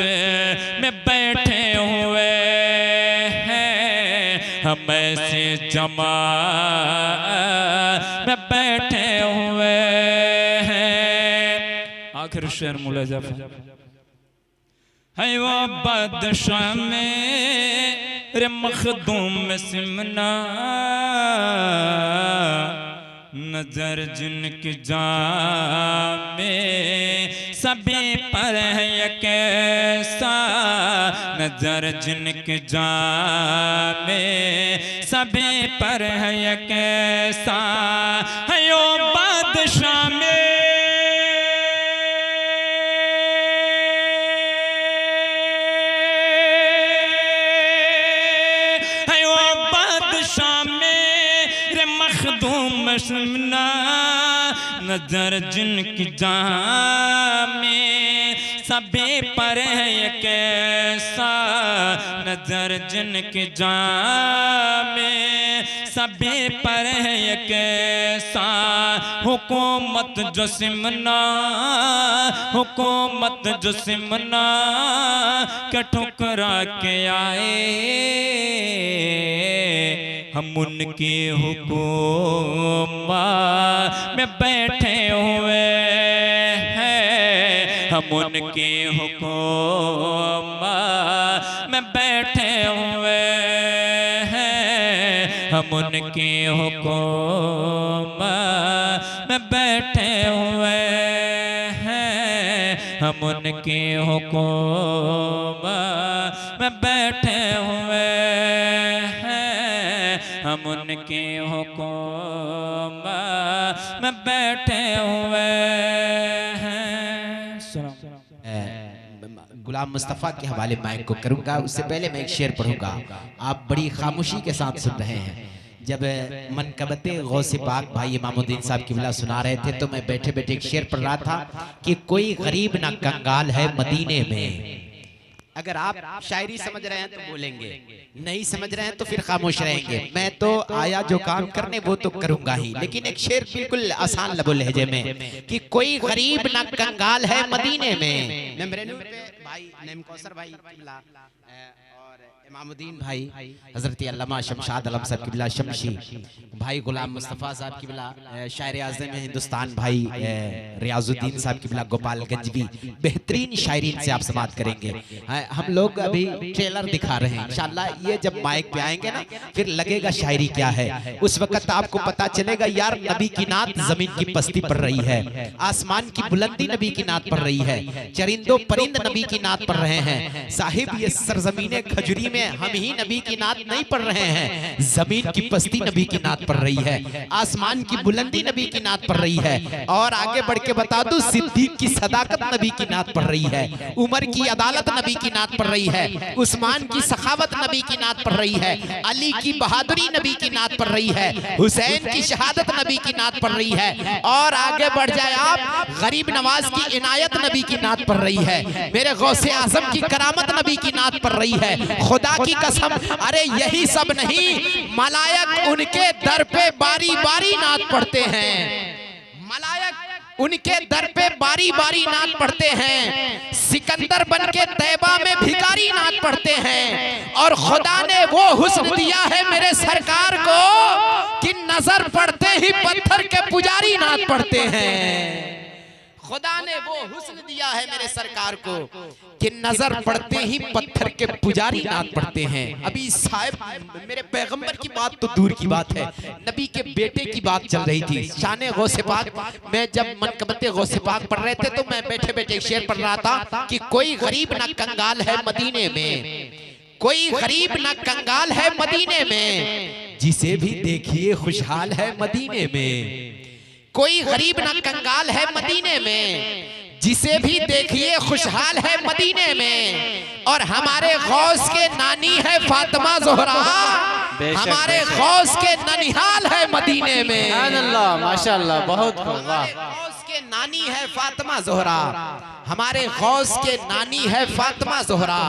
में बैठे हुए हैं, हम ऐसी जमात में बैठे हुए हैं। आखिर शेर मुलाजा है वो बादशाह मेरे मखदूम सिमना, नजर जिनकी जान में सभी पर है ये कैसा, नजर जिनकी जान में सभी पर है ये कैसा। है यो बादशाह में सुनना, नजर जिनकी जान में सभी पर है ये कैसा नजर जिनकी जान में, सभी पर है ये कैसा हुकूमत जो सिमना, हुकूमत जो सिमना के ठुकरा के आए, हम उनकी हुकूमत में बैठे हुए हैं, हम उनकी हुकूमत में बैठे हुए हैं, हम उनकी हुकूमत में बैठे हुए हैं, हम उनकी हुकूमत में बैठे हुए हैं, हम उनकी हुकूमत में बैठे हुए हैं।
गुलाम मुस्तफ़ा के हवाले माइक को करूंगा, उससे पहले मैं एक शेर पढ़ूंगा। आप बड़ी खामोशी के साथ सुन रहे हैं। जब मनकबते गौसे पाक भाई इमामुद्दीन साहब किबला सुना रहे थे तो मैं बैठे बैठे एक शेर पढ़ रहा था कि कोई गरीब ना कंगाल है मदीने में। अगर आप शायरी समझ रहे हैं तो बोलेंगे, नहीं समझ रहे हैं तो फिर खामोश रहेंगे। मैं तो आया जो काम करने वो तो करूंगा ही, लेकिन एक शेर बिल्कुल आसान लबो लहजे में कि कोई गरीब ना कंगाल है मदीने में। मेरे भाई नईम कौसर भाई किबला और इमामुद्दीन भाई हजरत अल्लामा शमशाद आलम साहब किबला शमशी, भाई गुलाम मुस्तफ़ा साहब किबला शायर आज़म हिंदुस्तान, भाई रियाजुद्दीन साहब किबला गोपालगंज भी बेहतरीन शायरीन से आप समात करेंगे। हम लोग अभी ट्रेलर दिखा रहे हैं, इंशाल्लाह ये जब माइक पे आएंगे ना फिर लगेगा शायरी क्या है। उस वक्त आपको पता चलेगा यार नबी की नात जमीन की पस्ती पड़ रही है, आसमान की बुलंदी नबी की नात पड़ रही है, चरिंदो परिंद नबी की नात पढ़ रहे हैं। साहिब ये सरजमीने खजुरी में हम ही नबी की नात नहीं पढ़ रहे हैं, जमीन की पस्ती नबी की नात पढ़ रही है, आसमान की बुलंदी नबी की नात पढ़ रही है। और आगे बढ़ के बता दूं सिद्दीक की सदाकत नबी की नात पढ़ रही है, उमर की अदालत नबी की नात पढ़ रही है, उस्मान की सखावत नबी की नात पढ़ रही है, अली की बहादुरी नबी की नात पढ़ रही है, हुसैन की शहादत नबी की नात पढ़ रही है। और आगे बढ़ जाए आप गरीब नवाज की इनायत नबी की नात पढ़ रही है, मेरे गौसे आजम की करामत नबी की नात पढ़ रही है। खुदा की कसम अरे यही सब नहीं, मलायक उनके दर पे बारी बारी नात पढ़ते हैं, मलायक उनके दर पे बारी बारी नात पढ़ते हैं, सिकंदर बन के तैबा में भिखारी नात पढ़ते हैं। और खुदा ने वो हुस्न दिया है मेरे सरकार को कि नजर पड़ते ही पत्थर के पुजारी नात पढ़ते हैं। खुदा ने वो हुस्न दिया है मेरे सरकार को कि नजर पड़ते ही पत्थर के पुजारी नात पढ़ते हैं। अभी साहिब मेरे पैगंबर की बात तो दूर की बात है, नबी के बेटे की बात चल रही थी, शान गौसे पाक। मैं जब मनकबते गौसे पाक पढ़ रहे थे तो मैं बैठे बैठे शेर पढ़ रहा था कि कोई गरीब ना कंगाल है मदीने में, कोई गरीब ना कंगाल है मदीने में, जिसे भी देखिए खुशहाल है मदीने में। कोई गरीब ना कंगाल है मदीने में, जिसे भी देखिए खुशहाल है मदीने में। और हमारे गौस के नानी है फातिमा ज़ोहरा, हमारे गौस के ननिहाल है मदीने में।
अल्लाह माशाअल्लाह बहुत
गौस के नानी है फातिमा ज़ोहरा, हमारे गौस के नानी है फातिमा ज़ोहरा,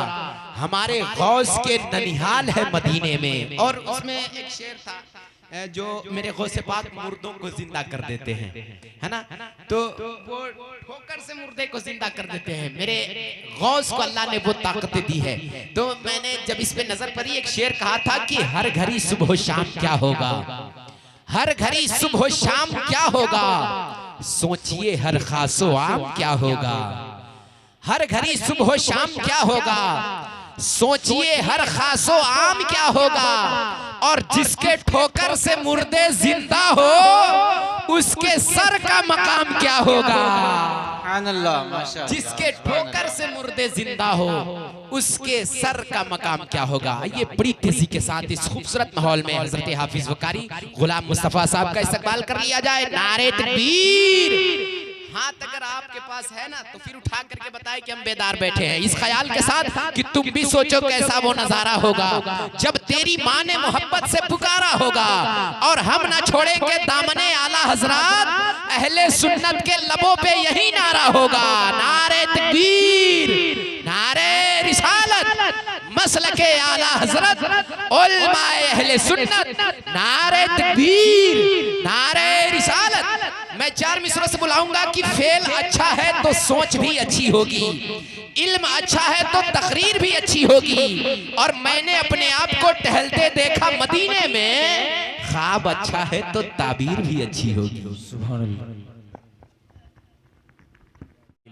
हमारे गौस के ननिहाल है मदीने में। और उसमें एक शेर था जो मेरे गौसे पाक मुर्दों को जिंदा कर देते हैं, है ना, तो वो ठोकर से मुर्दे को जिंदा कर देते हैं। मेरे गौस को अल्लाह ने वो ताकत दी है। तो मैंने जब इस पे नजर पड़ी एक शेर कहा था कि हर घड़ी सुबह शाम क्या होगा, हर घड़ी सुबह शाम क्या होगा, सोचिए हर खासो आम क्या होगा, हर घड़ी सुबह शाम क्या होगा, सोचिए हर खासो आम क्या होगा। और जिसके ठोकर से मुर्दे जिंदा हो उसके सर का मकाम क्या होगा, जिसके ठोकर से मुर्दे जिंदा हो उसके सर का मकाम क्या होगा। ये बड़ी तेजी के साथ इस खूबसूरत माहौल में हजरत हाफिज वकारी गुलाम मुस्तफा साहब का इस्तकबाल कर लिया जाए। नारे तकबीर। हाथ अगर आपके पास है ना तो फिर उठा करके बताए कि हम बेदार बैठे हैं, इस ख्याल के साथ कि तुम भी सोचो कैसा वो नजारा होगा जब तेरी माँ ने मोहब्बत से पुकारा होगा। और हम ना छोड़ेंगे दामने आला हजरात, अहले सुन्नत के लबों पे यही नारा होगा, नारे तकबीर। मसलके आला हजरत उलमाए अहले सुन्नत, नारे तकबीर, नारे रिसालत। मैं 4 मिसरों से बुलाऊंगा कि फेल अच्छा है तो सोच भी अच्छी होगी, इल्म अच्छा है तो तकरीर भी अच्छी होगी। और मैंने अपने आप को टहलते देखा मदीने में, ख्वाब अच्छा है तो ताबीर भी अच्छी होगी। सुभान अल्लाह।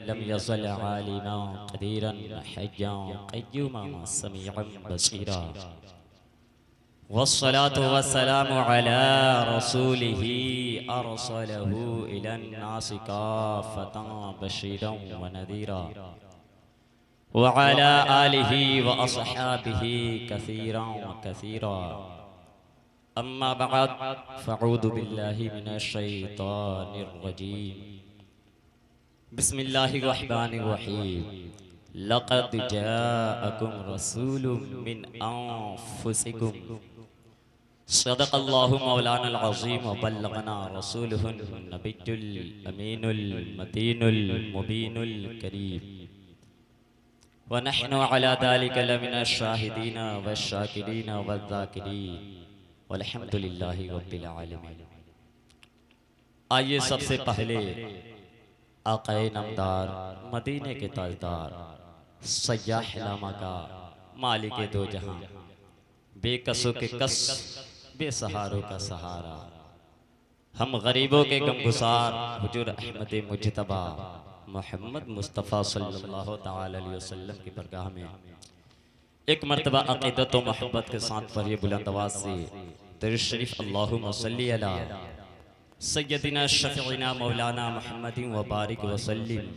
लम यज़ल आलिमा क़दीरन हय्यन क़य्यूमन समीअन बसीरा वस्सलातु वस्सलामु अला रसूलिही अरसलहू इलन नासि काफ़तन बशीरन व नज़ीरा व अला आलिही व अस्हाबिही कसीरन व कसीरा। अम्मा बअद फ़अऊज़ु बिल्लाहि मिनश शैतानिर रजीम। बिस्मिल्लाहिर्रहमानिर्रहीम। लक़द जाअकुम रसूलुम मिन अनफुसिकुम सदक़ल्लाहु मौलानल अज़ीम व बल्लगना रसूलुहुन नबियुल अमीनुल मतीनुल मुबीनुल करीम व नहनु अला ज़ालिका लमिनश शाहिदीन वश्शाकिरीन वज़्ज़ाकिरीन वल्हम्दुलिल्लाहि रब्बिल आलमीन। आइए सबसे पहले आक़ाए नामदार, मदीने के ताजदार, सय्याह लामा का मालिक दो जहां, बेकसों के कस, बेसहारों का सहारा, हम गरीबों के गमगुसार हुजूर अहमद मुज्तबा मोहम्मद मुस्तफ़ा सल्लल्लाहु तआला अलैहि वसल्लम की बरगाह में एक मरतबा अक़ीदत व मोहब्बत के साथ पढ़िए बुलंद आवाज़ से दरूद शरीफ अल्लाहुम्मा सल्ली अला सय्यदिना शफ़ीना मौलाना मुहम्मदिन व बारिक वसल्लिम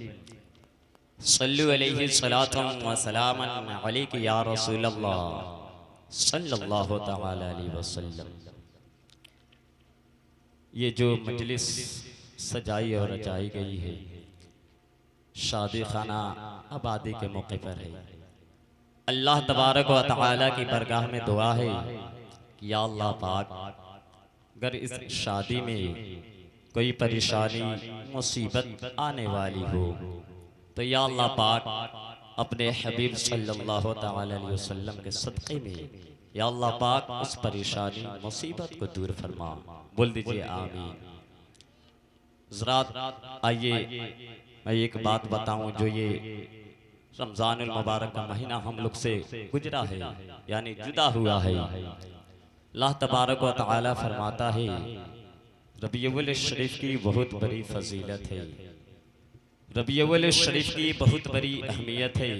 सल्लु अलैहि सलातन व सलामन अलैका या रसूलल्लाह सल्लल्लाहु तआला अलैहि वसल्लम। ये जो मजलिस सजाई और रचाई गई है, शादी खाना आबादी के मौके पर है। अल्लाह तबारक व तआला की बरगाह में दुआ है कि या अल्लाह पाक, अगर इस शादी में कोई परेशानी मुसीबत आने वाली हो तो या अल्लाह पाक अपने हबीब सल्लल्लाहु तआला अलैहि वसल्लम के सदक़े में या अल्लाह पाक उस परेशानी मुसीबत को दूर फरमा। बोल दीजिए आमीन। ज़रात आइए मैं एक बात बताऊं, जो ये रमज़ानुल मुबारक का महीना हम लोग से गुजरा है, यानी जुदा हुआ है, अल्लाह तबारक व तआला फरमाता है रबीउल शरीफ की बहुत बड़ी फजीलत है, रबीउल शरीफ की बहुत बड़ी अहमियत है।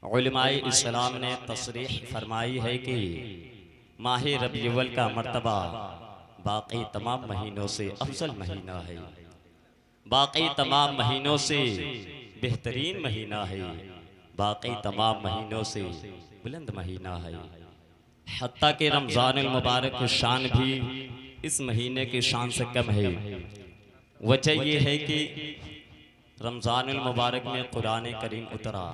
उलमाए इस्लाम ने तसरीह फरमाई है कि माह रबीउल का मर्तबा बाकी तमाम महीनों से अफजल महीना है, बाकी तमाम महीनों से बेहतरीन महीना है, बाकी तमाम महीनों से बुलंद महीना है। हत्ता के रमज़ानुल मुबारक की शान भी इस महीने की शान से कम है। वजह यह है कि रमज़ानुल मुबारक में कुरान करीम उतरा,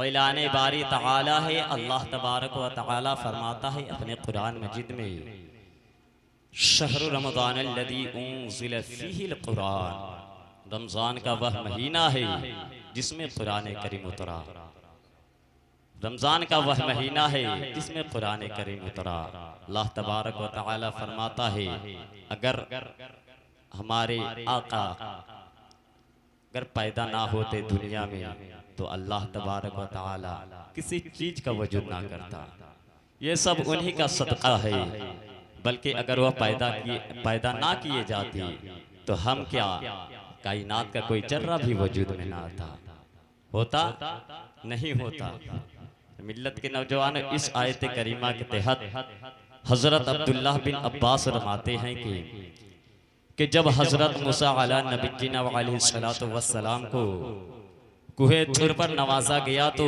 ऐलान बारी तआला है। अल्लाह तबारक व तआला फरमाता है अपने कुरान मजीद में, शहरु रमज़ानल्लज़ी उन्ज़िला फ़ीहिल कुरान, रमज़ान का वह महीना है जिसमें कुरान करीम उतरा, रमज़ान का वह महीना है जिसमें कुरान करीम उतरा। अल्लाह तबारक व तआला फरमाता है अगर हमारे आका अगर पैदा ना होते दुनिया में तो अल्लाह तबारक व तआला किसी चीज़ का वजूद ना करता। ये सब उन्हीं का सदका है, बल्कि अगर वह पैदा ना किए जाते तो हम क्या, कायनात का कोई जर्रा भी वजूद में ना आता, होता नहीं होता। मिल्लत के नौजवान इस आयत करीमा के तहत हज़रत अब्दुल्लाह बिन अब्बास फरमाते हैं कि जब हज़रत मूसा अला नबीना अलैहिस्सलातु वस्सलाम को कुहे तुर पर नवाजा गया तो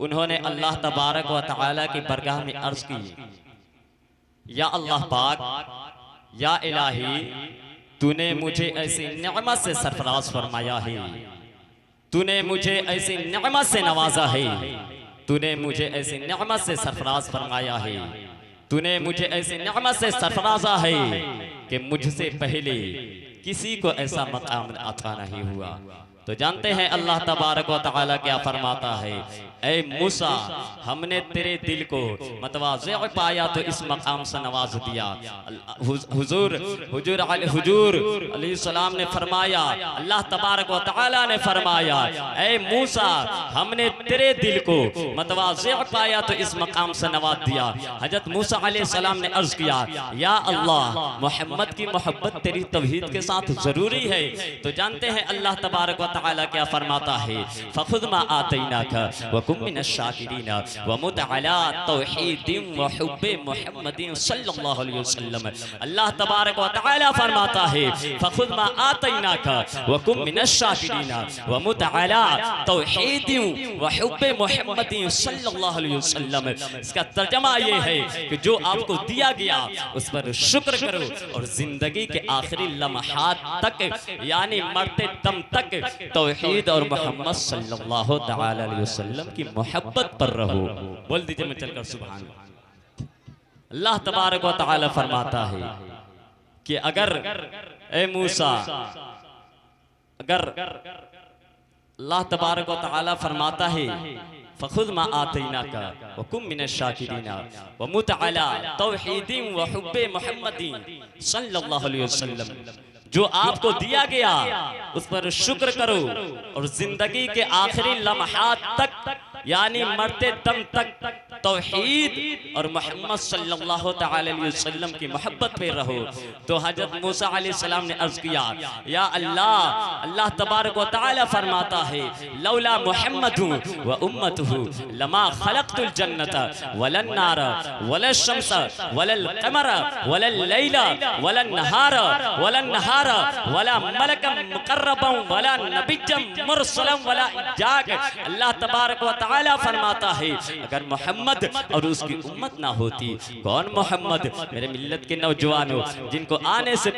उन्होंने अल्लाह तबारक व तआला की बरगाह में अर्ज की, या अल्लाह पाक, या इलाही, तूने मुझे ऐसी नेमत से सरफराज फरमाया है, तूने मुझे ऐसी नेमत से नवाजा है, तूने मुझे ऐसी नेमत से सरफराज फरमाया है, तूने मुझे ऐसी नेमत से सरफराजा है कि मुझसे पहले किसी को ऐसा मकाम अता नहीं हुआ। तो जानते हैं अल्लाह तबारक व तआला क्या फरमाता है, ऐ मूसा हमने तेरे दिल को मतवाज़े पाया तो इस मकाम से नवाज दिया। हुजूर अलैहिस्सलाम ने फरमाया, अल्लाह तबारक व तआला ने फरमाया, ऐ मूसा हमने तेरे दिल को मतवाज़े पाया तो इस मकाम से नवाज दिया। हजरत मूसा अलैहिस्सलाम ने अर्ज किया, या अल्लाह मोहम्मद की मोहब्बत तेरी तौहीद के साथ जरूरी है। तो जानते हैं अल्लाह तबारक व तआला क्या फरमाता है, फखुद मा आतैनाका व कुम मिनश शाकिरीन व मुत अला तौहीदिन व हुब्बे मुहम्मदिन सल्लल्लाहु अलैहि वसल्लम। अल्लाह तबारक व तआला फरमाता है, फखुद मा आतैनाका व कुम मिनश शाकिरीन व मुत अला तौहीदिन व हुब्बे मुहम्मदिन सल्लल्लाहु अलैहि वसल्लम। इसका तर्जुमा ये है कि जो आपको दिया गया उस पर शुक्र करो और जिंदगी के आखिरी लम्हात तक यानी मरते दम तक तौहीद और मोहम्मद सल्लल्लाहु तआला अलैहि वसल्लम की मोहब्बत पर रहो। बोल दीजिए मैं चलकर सुभान अल्लाह। अल्लाह तबारक व तआला फरमाता है कि अगर ए मूसा, अगर अल्लाह तबारक व तआला फरमाता है फखुद मा आतैनाका व कुम मिनश शाकिरीन व मुत अला तौहीदिन व हुब्बे मुहम्मदिन सल्लल्लाहु अलैहि वसल्लम, जो आपको दिया गया उस पर शुक्र करो और जिंदगी के आखिरी लम्हात तक यानी मरते दम तक तौहीद और मोहम्मद सल्लल्लाहु तआला अलैहि वसल्लम की मोहब्बत पे रहो। तो हजरत मूसा अलैहिस्सलाम ने अर्ज किया, या अल्लाह, अल्लाह तबारक व तआला फरमाता है, लौला मुहम्मदु व उम्मतुहु लमा खलक़तुल जन्नता वलन नार वलन शम्स वलन क़मर वलन लैला वलन नहार वलन नहार वला मलकम मुक़र्रबन वला नबिय्यम मुरसलन वला इजाक। अल्लाह तबारक व तआला फरमाता है, अगर मोहम्मद और उसकी उम्मत ना होती। कौन मोहम्मद? मेरे मिल्लत के नौजवानों, जिनको आने से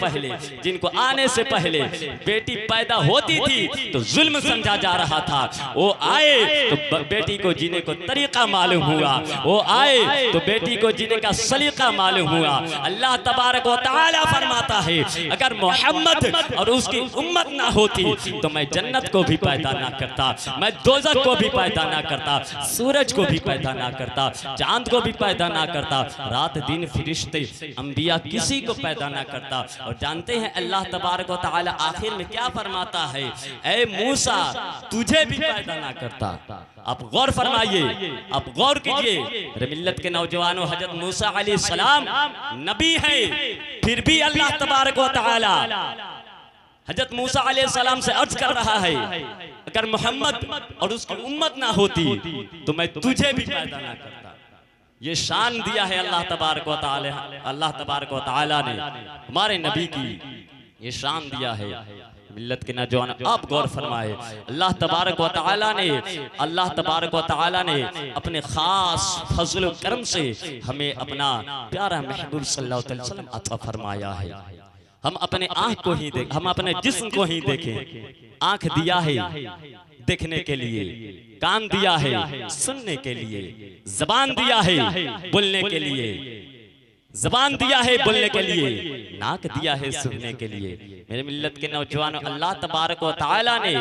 पहले बेटी पैदा होती थी तो जुल्म समझा जा रहा था, वो आए तो बेटी को जीने को तरीका मालूम हुआ, वो आए तो बेटी को जीने का सलीका मालूम हुआ। अल्लाह तबारक व तआला फरमाता है, अगर मोहम्मद और उसकी उम्मत ना होती तो मैं जन्नत को भी पैदा ना करता, मैं दोज़ख को भी पैदा ना करता, सूरज को भी पैदा ना करता, चांद को भी पैदा ना करता, रात दिन फरिश्ते अंबिया किसी को पैदा ना करता। और जानते हैं अल्लाह तबारक व तआला आखिर में क्या फरमाता है, ऐ मूसा तुझे भी पैदा ना करता। आप गौर फरमाइए, आप गौर कीजिए मेरे मिल्लत के नौजवानों, हजरत मूसा अलैहिस्सलाम नबी है, फिर भी अल्लाह तबारक व तआला हजरत मूसा अलैहिस्सलाम से अर्ज कर रहा है, अगर मोहम्मद और उसकी उम्मत ना होती तो मैं तुझे भी पैदा ना करता। ये शान दिया है अल्लाह तबारक व तआला, अल्लाह तबारक व तआला ने हमारे नबी की ये शान दिया है। मिल्लत के नौजवान आप गौर फरमाए, अल्लाह तबारक व तआला ने अपने खास फजल व करम से हमें अपना प्यारा महबूब सल्लल्लाहु अलैहि वसल्लम अता फरमाया है। हम अपने आँख को ही देख, हम अपने जिस्म को ही देखें। आँख दिया है देखने के लिए, कान दिया है सुनने के लिए, जबान दिया है बोलने के लिए, जबान दिया है बोलने के लिए, नाक दिया है सुनने के लिए। मेरे मिल्लत के नौजवानों, अल्लाह तबारक व तआला ने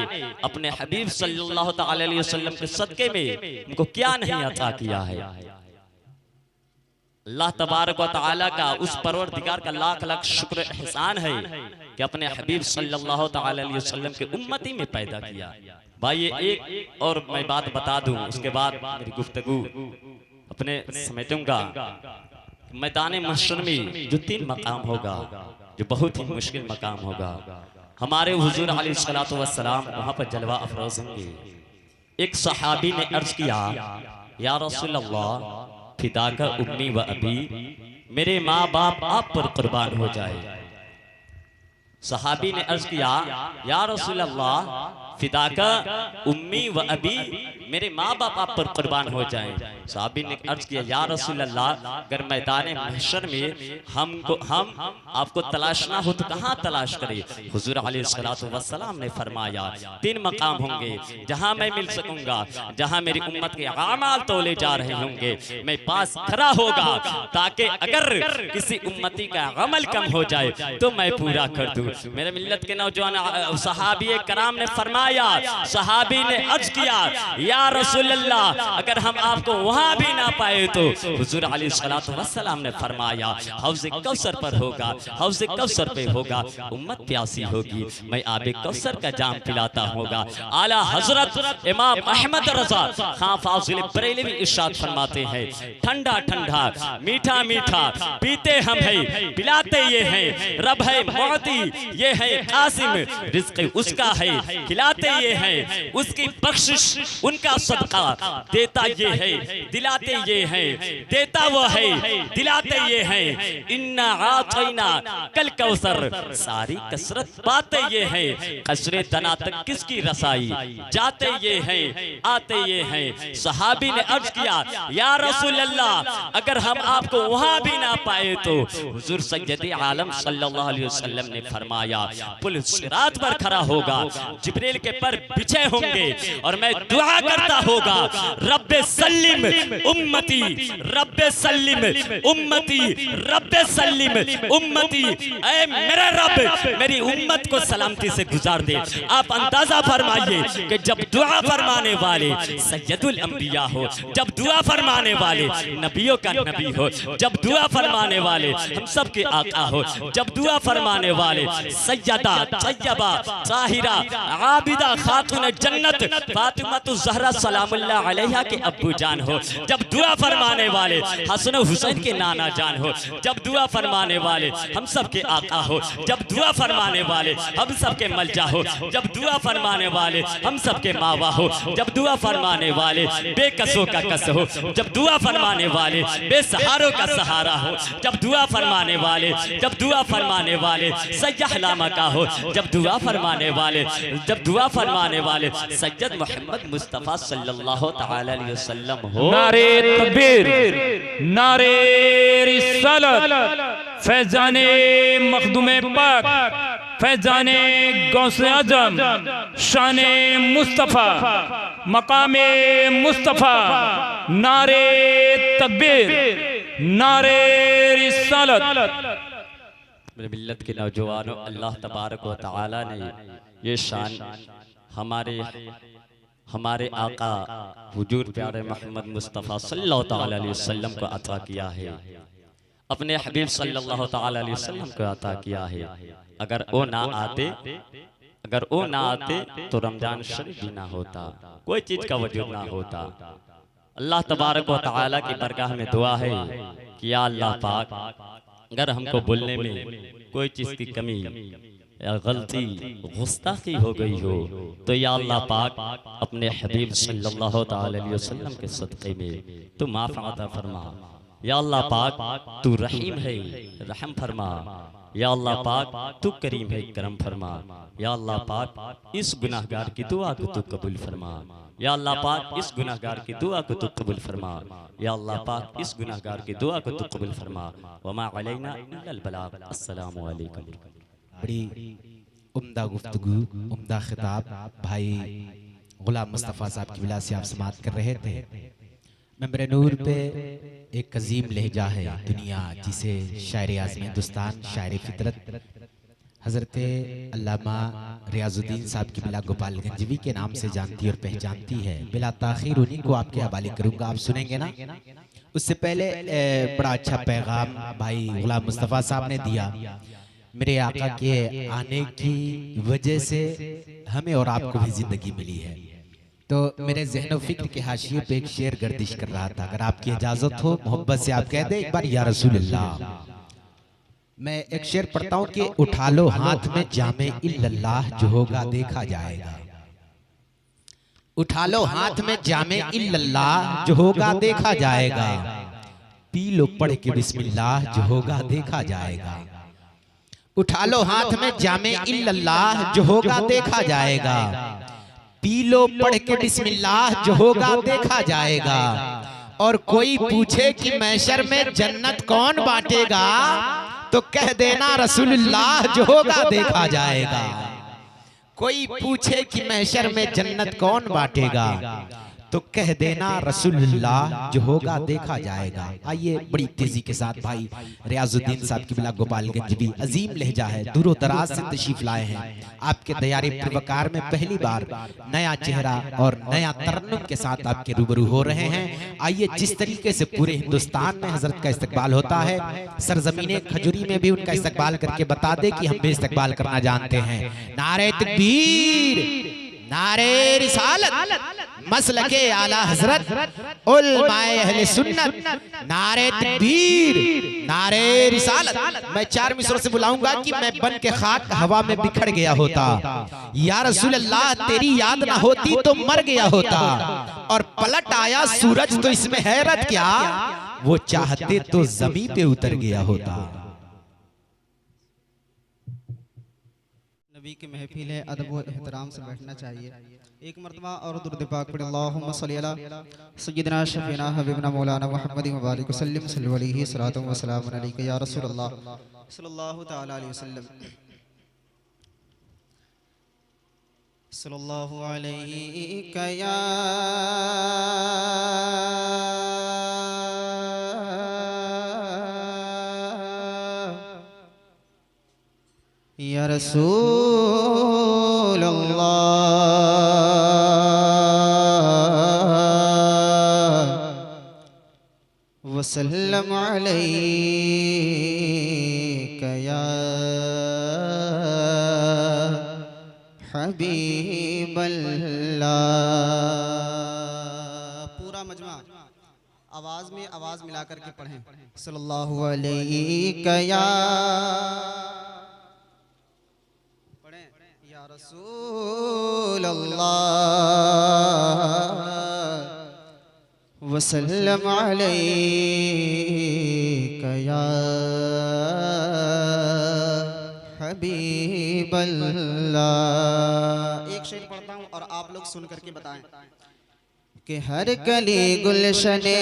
अपने हबीब सल्लल्लाहु तआला अलैहि वसल्लम के सदके में उनको क्या नहीं अता किया है। अल्लाह तबारक व तआला का उस परवरदिगार का लाख लाख शुक्र एहसान है कि अपने हबीब सल्लल्लाहु तआला अलैहि वसल्लम के उम्मती में पैदा किया। भाई एक और मैं बात बता दूं, उसके बाद मेरी गुफ्तगू अपने समेटूंगा। मैदान महशर में जो 3 मकाम होगा, जो बहुत ही मुश्किल मकाम होगा, हमारे हुजूर अलैहिस्सलातु वस्सलाम वहाँ पर जलवा अफरोज होंगे। एक सहाबी ने अर्ज किया, या रसूल अल्लाह फिदाका उम्मी व अबी, मेरे माँ बाप आप पर कुर्बान हो जाए। सहाबी ने अर्ज किया, या रसूल अल्लाह फिदाका उम्मी व अबी, मेरे माँ बाप आप पर कुर्बान हो जाएं। सहाबी ने अर्ज किया, या रसूल अल्लाह अगर मैदान महशर में हम आपको तलाश ना हो तो कहाँ तलाश करें। हुजूर अलैहिस्सलातु वस्सलाम ने फरमाया, 3 मकाम होंगे जहाँ मैं मिल सकूंगा, जहाँ मेरी उम्मत के आमाल तोले जा रहे होंगे, मैं पास खड़ा होगा ताकि अगर किसी उम्मती का अमल कम हो जाए तो मैं पूरा कर दूं। मेरे मिल्लत के नौजवान सहाबी कराम ने फरमाया, फरमाया, सहाबी ने अर्ज किया, या रसूल अल्लाह, अगर हम आपको वहां भी ना पाए तो हुजूर अलैहिस्सलातु वस्सलाम ने फरमाया, हौज़े कौसर पर होगा, हौज़े कौसर पे होगा, उम्मत प्यासी होगी, मैं आबे कौसर का जाम पिलाता होगा। आला हजरत इमाम अहमद रज़ा खां फाज़िल बरेलवी इरशाद फरमाते हैं, ठंडा ठंडा मीठा मीठा पीते हम है, पिलाते ये हैं, रब है मुअती, ये है कासिम, रिज़्क़ उसका है, खिलाते ये हैं, उसकी बख्शिश उनका सदका, देता ये है, दिलाते ये हैं, देता वो है, दिलाते ये हैं, इन्ना आतैना कल कौसर, सारी कसरत पाते ये हैं, कसरे तना तक किसकी रसाई, जाते ये हैं, आते ये हैं। सहाबी ने अर्ज किया, या रसूल अल्लाह, अगर हम आपको वहां भी ना पाए तो हुजूर सय्यदे आलम सल्लल्लाहु अलैहि वसल्लम ने फरमाया, पुल सिरात पर खड़ा होगा, जिब्रील के पर बिछे होंगे और मैं दुआ करता होगा, रब्बे सल्लिम उम्मती, रब्बे सल्लिम उम्मती, रब्बे सल्लिम उम्मती, ऐ मेरा रब मेरी उम्मत को सलामती से गुजार दे। आप अंदाजा फरमाइए कि जब दुआ फरमाने वाले सैयदुल अंबिया हो, जब दुआ फरमाने वाले नबियों का नबी हो, जब दुआ फरमाने वाले हम सब के आका हो, जब दुआ फरमाने वाले सैयदा तैयबा ताहिरा आबिदा खातून जन्नत फातिमा ज़हरा सलामुल्लाह अलैहा के अब्बू जान हो, जब दुआ फरमाने वाले हसन हुसैन के नाना जान हो, जब दुआ फरमाने वाले हम सब के आका हो, जब दुआ फरमाने वाले हम सब के मलजा हो, जब दुआ फरमाने वाले हम सब के मावा हो, जब दुआ फरमाने वाले बेकसों का कस हो, जब दुआ फरमाने वाले बेसहारों का सहारा हो, जब दुआ फरमाने वाले, जब दुआ फरमाने वाले सय्यद लामा का हो, जब दुआ फरमाने वाले, जब दुआ फरमाने वाले सय्यद मोहम्मद मुस्तफ़ा सल्लल्लाहु तआला अलैहि वसल्लम हो।
नारे तकबीर, नारे रिसालत, फैजाने मखदूमे पाक, फैजाने गौसे आजम, शाने मुस्तफ़ा, मकामे मुस्तफ़ा, नारे तकबीर, नारे रिसालत।
मेरे मिल्लत के नौजवानों, अल्लाह तबारक व तआला ने ये शान हमारे आका हुजूर प्यारे मोहम्मद मुस्तफ़ा सल्लल्लाहु तआला अलैहि वसल्लम को अता किया है, अपने हबीब सल्लल्लाहु तआला अलैहि वसल्लम को अता किया है। अगर वो ना आते तो रमजान शरीफ भी ना होता, कोई चीज का वजूद ना होता। अल्लाह तबारक व तआला की बरगाह में दुआ है कि या अल्लाह पाक, अगर हमको बोलने में कोई चीज की कमी या गलती गुस्ताखी हो गई हो तो या अल्लाह पाक अपने हबीब सल्लल्लाहु तआला अलैहि वसल्लम के सदक़े में तू माफ़ अता फरमा। या अल्लाह पाक तू रहीम है, रहम फरमा। या अल्लाह पाक तू करीम है, करम फरमा। या अल्लाह पाक इस गुनाहगार की दुआ को तू कबूल फरमा। या अल्लाह पाक इस गुनाहगार की दुआ को तू कबूल फरमा। या अल्लाह पाक इस गुनाहगार की दुआ को तू कबूल फरमा। वमा अलैना इल्लल बलाग। अस्सलामु अलैकुम।
बड़ी उम्दा गुफ्तगू, उम्दा खिताब भाई गुलाम मुस्तफ़ा साहब की बिला से आप समात कर रहे थे। मेंबर नूर पे एक अजीम लहजा है दुनिया, जिसे शायर आज़म हिंदुस्तान, शायर फितरत हज़रत अल्लामा रियाजुद्दीन साहब की बिला गोपालगंजवी के नाम से जानती और पहचानती है। बिला ताखीर उन्हीं को आपके हवाले करूँगा, आप सुनेंगे ना। उससे पहले बड़ा अच्छा पैगाम भाई गुलाम मुस्तफ़ा साहब ने दिया। मेरे आका के आने की वजह से हमें और आपको भी जिंदगी मिली है। तो मेरे ज़हन फिक्र के हाशिए पे एक शेर गर्दिश कर रहा था, अगर आपकी इजाज़त हो मोहब्बत से आप कह दें एक बार या रसूलल्लाह। मैं एक शेर पढ़ता हूँ कि उठा लो हाथ में जामे इल्लल्लाह, जो होगा देखा जाएगा। उठा लो हाथ में जामे इल्लल्लाह, जो होगा देखा जाएगा। पी लो पढ़ के बिस्मिल्लाह, जो होगा देखा जाएगा। उठा लो हाथ में जामे इल्लल्लाह, जो होगा देखा जाएगा। पी लो पढ़ के बिस्मिल्लाह, जो होगा देखा जाएगा। और कोई पूछे कि महशर में जन्नत कौन बांटेगा, तो कह देना रसूलुल्लाह, जो होगा देखा जाएगा। कोई पूछे कि महशर में जन्नत कौन बांटेगा, तो कह देना रसूलुल्लाह, जो होगा देखा जाएगा। आइए बड़ी तेजी के साथ भाई रियाजुद्दीन साहब की बिला गोपालगंज भी अजीम लहजा है, दूरो दराज से तशरीफ लाए हैं। आपके दयारे प्रवकार में पहली बार नया चेहरा और नया तरन्नुम के साथ आपके रूबरू हो रहे हैं। आइए जिस तरीके से पूरे हिंदुस्तान में हजरत का इस्तकबाल होता है, सरजमीने खजूरी में भी उनका इस्तकबाल करके बता दे कि हम भी इस्तकबाल करना जानते हैं। नारे तकबीर, नारे रिसालत, मसलके आला हजरत, उलमाए अहले सुन्नत, नारे तकबीर, नारे रिसालत। मैं 4 मिसरों से बुलाऊंगा कि मैं बन के खाक हवा में बिखर गया होता, या रसूल अल्लाह तेरी याद ना होती तो मर गया होता, और पलट आया सूरज तो इसमें हैरत क्या, वो चाहते तो जमीन पे उतर गया होता।
नबी की महफिल है, अदब व एहतराम से बैठना चाहिए। एक मरतबा और दुरूद पाक पढ़े, अल्लाहुम्मा सल्ली अला सय्यिदना शफीना हबीबना मौलाना मुहम्मद व बारिक वसल्लम सल्लल्लाहु अलैहि व सल्लम अलैका या रसूलल्लाह सल्लल्लाहु तआला अलैहि वसल्लम सल्लल्लाहु अलैका या रसूल अल्लाह वसल्लम अलैका या हबीबल्लाह। पूरा मजमा आवाज में आवाज मिलाकर के पढ़ें, सल्लल्लाहु अलैका या रसूल अल्लाह वसल्लम अलैका या हबीबल्लाह। एक शेर पढ़ता हूँ और आप लोग सुन करके बताएं कि हर कली गुलशने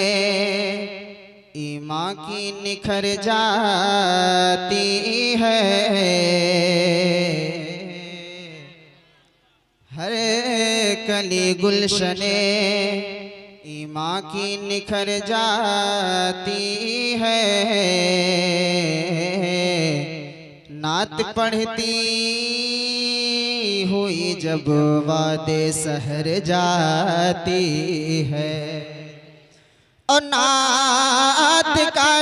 ईमां की निखर जाती है, हर कली गुलशने ईमां की निखर जाती है, नात पढ़ती हुई जब वादे सहर जाती है, और नात का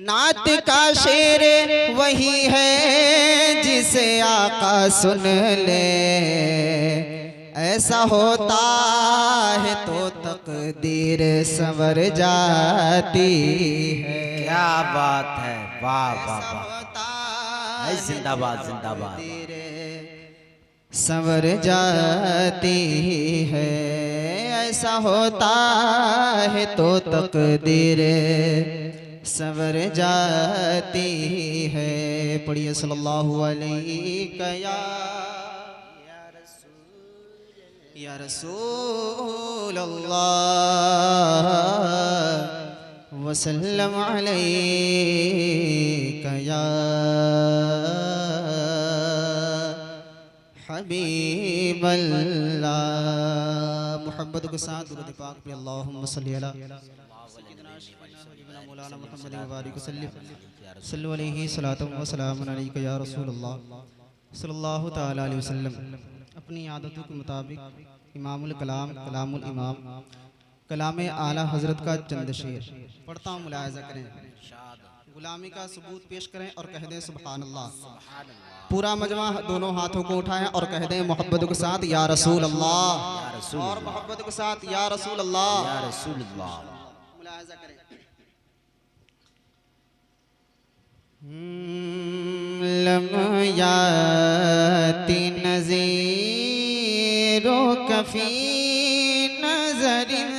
नात का शेर वही है जिसे आका सुन ले, ऐसा होता है तो तकदीर संवर जाती है।
क्या बात है, वाह वाह वाह, जिंदाबाद जिंदाबाद।
संवर जाती है, ऐसा होता है तो तकदीर संवर जाती है। पढ़िए सल्लल्लाहु अलैहि या रसूल अल्लाह वसल्लम अलैका या हबीबल्लाह। मोहब्बत के साथ दुरूद पाक पे अल्लाहुम्मा सल्ली अला मौलाना मुहम्मद व बारिक वसल्लम सल्लल्लाहु अलैहि व सल्लम अलैका या रसूलल्लाह सल्लल्लाहु तआला अलैहि वसल्लम। अपनी आदतों के मुताबिक इमामुल कलाम कलामुल इमाम कलाम आला हजरत का चंद शेर पढ़ता हूँ, मुलाहिजा करें। गुलामी का सबूत पेश करें और कह दें सुभान अल्लाह। पूरा मजमा दोनों हाथों को उठाएं और कह दें मोहब्बत के साथ या रसूल अल्लाह, और मोहब्बत के साथ या रसूल अल्लाह, या रसूल अल्लाह। मुलाहिजा करें। लम्याती नज़ीरो कफी नज़रिन।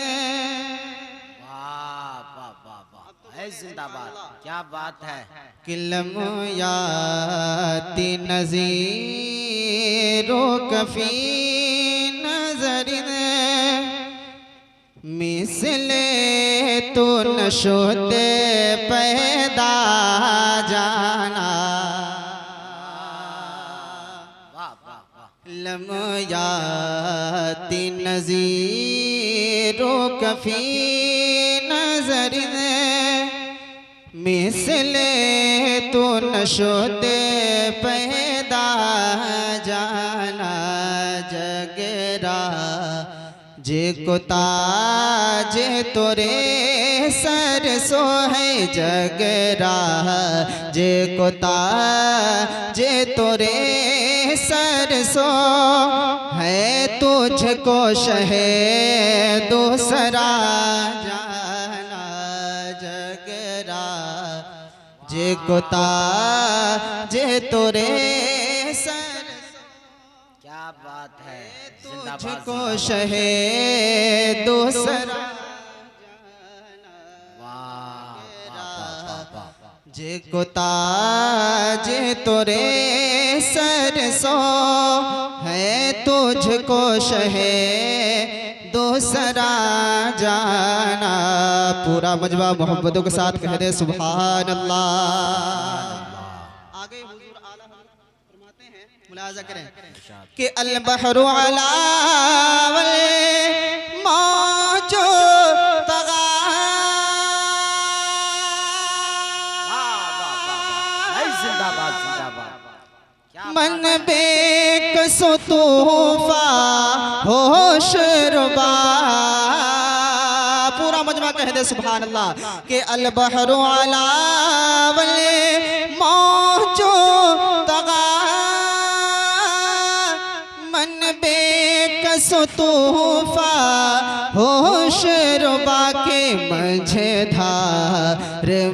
जिंदाबाद, क्या बात है।
कि लम्याती नज़ीरो कफी नज़रिन मिसले तो नशोते पैदा जाना। लमयाती नज़ीरो कफ़ी नज़र मिसले तो नशोदे पैदा जाना जगरा जे को ताज तोरे सर सो है जगरा जे को ताज तोरे सर सो है तुझको शहे दूसरा जाना जगरा जे को ताज तोरे सर
क्या बात है,
तुझको शहे दूसरा जे को ताज तोरे सर सो है तुझको शहे दूसरा जाना। पूरा मजबा मोहब्बतों के साथ कह दे सुभान अल्लाह। आगे हुजूर आला हज़रत फरमाते हैं, मुलाज़ा करें कि अल बहरु अला वल मौजो तगा
जिंदाबाद जिंदाबाद।
मन बेकसो तूफा होश रुबा। पूरा मजमा कह दे सुभान अल्लाह के अल बहरु अला वल मौजो तगा मन बेकसो तूफा होश रुबा के मझधार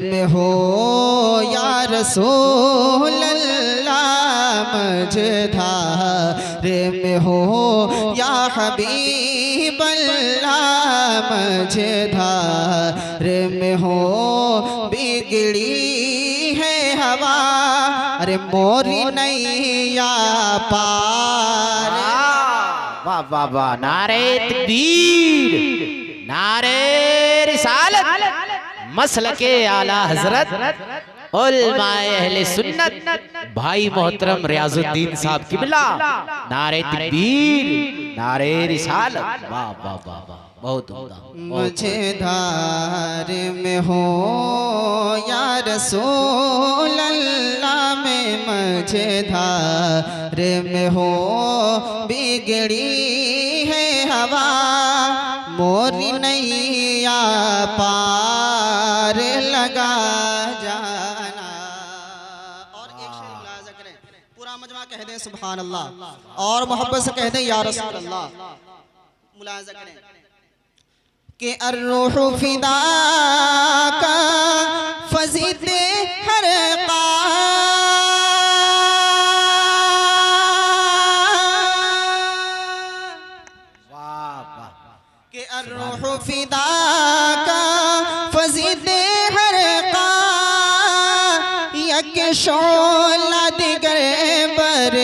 में हो या रसूल अल्लाह मझधार में हो या हबीब अल्लाह मझधार में हो बिगड़ी है हवा अरे मोरी नैया पार।
वाह वाह वाह, नारे तकबीर, नारे रिसालत, मसलके आला हजरत उलमाए अहले सुन्नत भाई मोहतरम रियाजुद्दीन साहब किबला, नारे तकबीर, नारे रिसालत। वाह वाह वाह वाह, बहुत उम्दा।
मुझे धार में हो या रसूल अल्लाह में मुझे धार में हो बिगड़ी है हवा मोरी नैया पार लगा जाना। और एक शेर मुलाज़ा करें, पूरा मजमा कह दें सुभान अल्लाह और मोहब्बत से कह दें या रसूल अल्लाह। मुलाज़ा करें कि अर्रूह फिदा का फज़ीदे हर क़ा कि अर्रूह फिदा का फज़ीदे हर क़ा यक शोला दिगर बर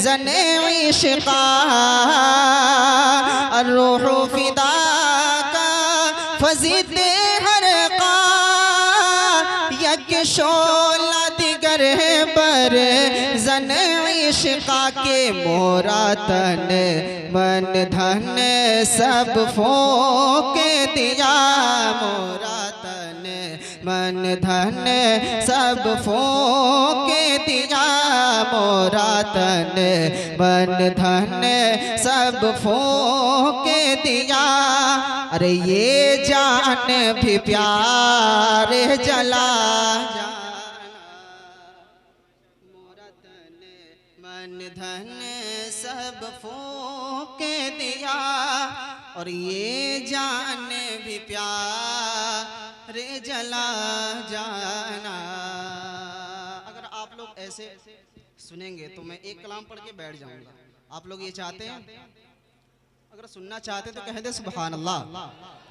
ज़ने इश्क़ा। अर्रूह फिदा फज़ीदे हर क़ा यक शोला दिगर बर ज़न इश्क़ा के मोरा तन मन धन सब फोके दिया मोरा तन मन धन सब फोके दिया मोरा तन मन धन सब फोके दिया। अरे ये जान भी प्यार जला मोरा तन मन धन सब फूके दिया। और ये जान भी प्यार जला जाना। अगर आप लोग ऐसे सुनेंगे तो मैं एक कलाम पढ़ के बैठ जाऊंगा। आप लोग ये चाहते हैं? अगर सुनना चाहते तो कह दे सुभान अल्लाह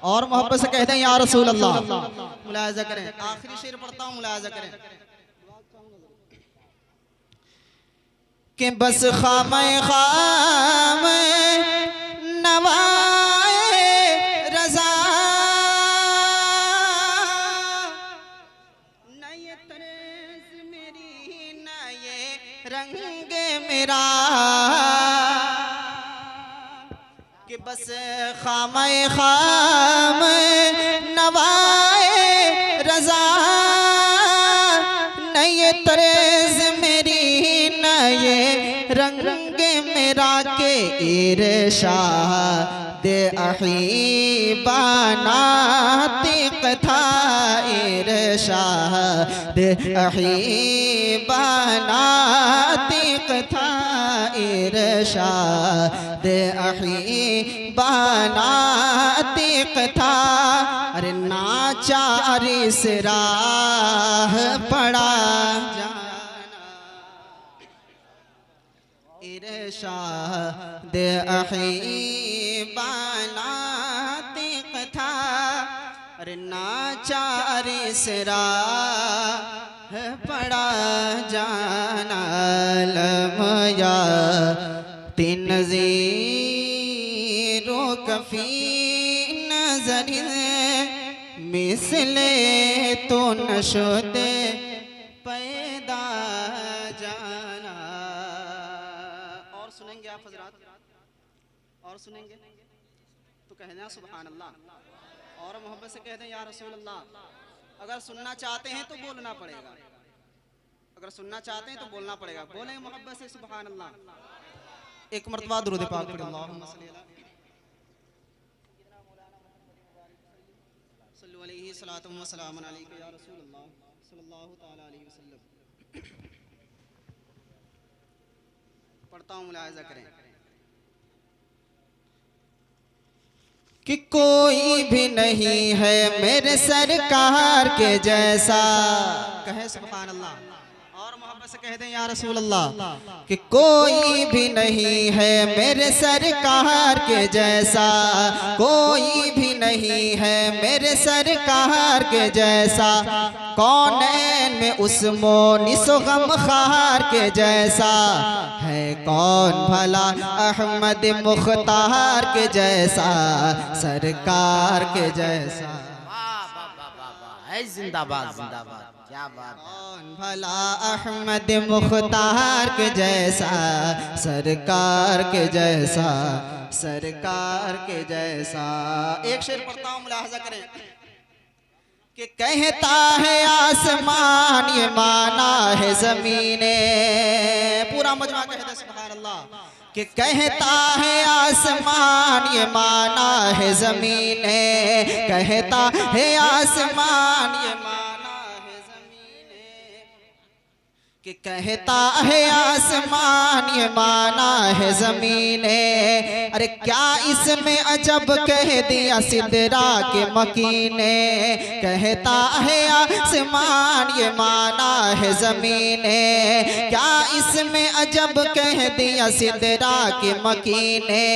और मोहब्बत से कह दें या रसूल अल्लाह। मुलाज़ा करें, आखिरी शेर पढ़ता हूँ, मुलाज़ा करें कि बस खामे खामे नवाए रज़ा न ये तर्ज़ मेरी न ये रंगे मेरा कि बस खामे खाम नवाए रजा न ये तरेज मेरी न ये रंग मेरा के इरशाद अहीबाना तिक था इरशाद अहीबाना तिक था इरशाद अहीबाना तिक था। अरे नाचार से राह पड़ा इरशाद अहीबाना तिक था। अरे नाचार से राह पड़ा जाना लमया तीन ज़ीरो कफ़ी नज़र मिसले तो नशुदे पैदा जाना। और सुनेंगे आप हजरात? और सुनेंगे तो कह दें सुभान अल्लाह और मोहब्बत से कह दें या रसूल अल्लाह। अगर सुनना चाहते हैं तो बोलना पड़ेगा, अगर सुनना चाहते हैं तो बोलना पड़ेगा। बोलें मोहब्बत से सुभान अल्लाह। एक मरतबा दुरूद पाक पढ़ें अल्लाहुम्मा सल्लल्लाहु अलैहि व सल्लम अलैका या रसूल अल्लाह सल्लल्लाहु तआला अलैहि वसल्लम। पढ़ता हूँ, मुलाहिज़ा करें कि कोई भी नहीं है मेरे सरकार के जैसा। कहे सुभान अल्लाह और मोहब्बत से कह दें या रसूल अल्लाह कि कोई भी नहीं है मेरे सरकार के जैसा, कोई भी नहीं है मेरे सरकार के जैसा। कौनैन में उस मोनिस गम खार के जैसा है कौन भला अहमद मुख्तार के जैसा, सरकार के जैसा।
जिंदाबाद जिंदाबाद, क्या बात।
कौन भला अहमद मुख्तार के जैसा, सरकार के जैसा, सरकार के जैसा। एक शेर पढ़ता हूँ, मुलाहजा करें कि कहता है आसमान ये माना है ज़मीने। पूरा मजमा कह दे सुभान अल्लाह कि कहता है आसमान ये माना है ज़मीने, कहता है आसमान ये माना है ज़मीने, कि कहता है आसमान ये माना है ज़मीने। अरे क्या इसमें अजब कह दिया सिदरा के मकीने, कहता है आसमान ये माना है ज़मीने। क्या इसमें अजब कह दिया सिदरा के मकीने,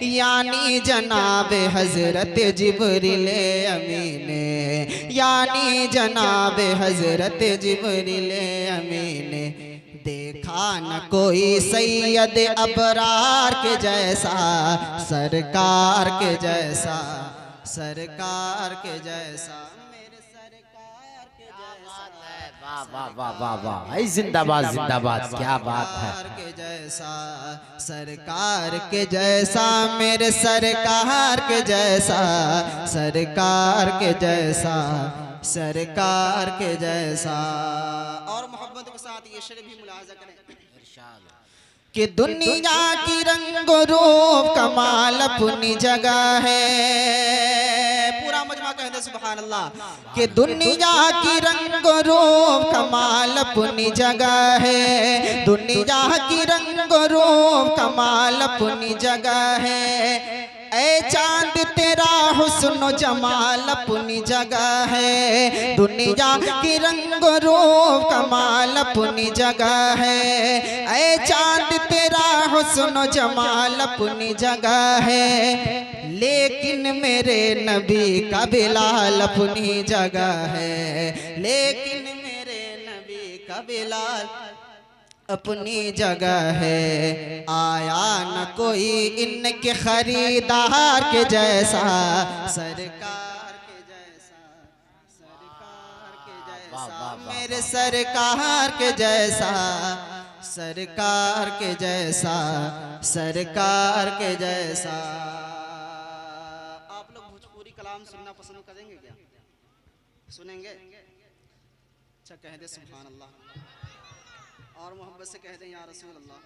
यानी जनाब हज़रत जिब्रील अमीने, यानी जनाब हज़रत जिब्रील अमीने। देखा न कोई सैयद अबरार के जैसा, सरकार के जैसा, सरकार के जैसा, मेरे सरकार के जैसा।
वाह वाह वाह वाह वाह, जिंदाबाद जिंदाबाद, क्या बात है।
सरकार के जैसा, सरकार के जैसा, मेरे सरकार के जैसा, सरकार के जैसा, सरकार के जैसा। और मोहब्बत के साथ ये शेर भी मुलाहजा करें कि दुनिया की रंगो रूप कमाल अपनी जगह है। पूरा मजमा कह दे सुभान अल्लाह कि दुनिया की रंगो रूप कमाल अपनी जगह है, दुनिया की रंगो रूप कमाल अपनी जगह है। ऐ चांद तेरा हुस्न जमाल अपनी जगह है, दुनिया की रंग रूप कमाल अपनी जगह है। ऐ चांद तेरा हुस्न जमाल अपनी जगह है, लेकिन मेरे नबी का बिलाल अपनी जगह है, लेकिन मेरे नबी का बिलाल अपनी जगह है। आया न कोई इनके खरीदार के जैसा, सरकार के जैसा, सरकार के जैसा, मेरे सरकार के जैसा, सरकार के जैसा, सरकार के जैसा। आप लोग भोजपुरी कलाम सुनना पसंद करेंगे क्या? सुनेंगे? अच्छा कह दे सुभान अल्लाह, और मोहब्बत से कह दें या रसूल अल्लाह।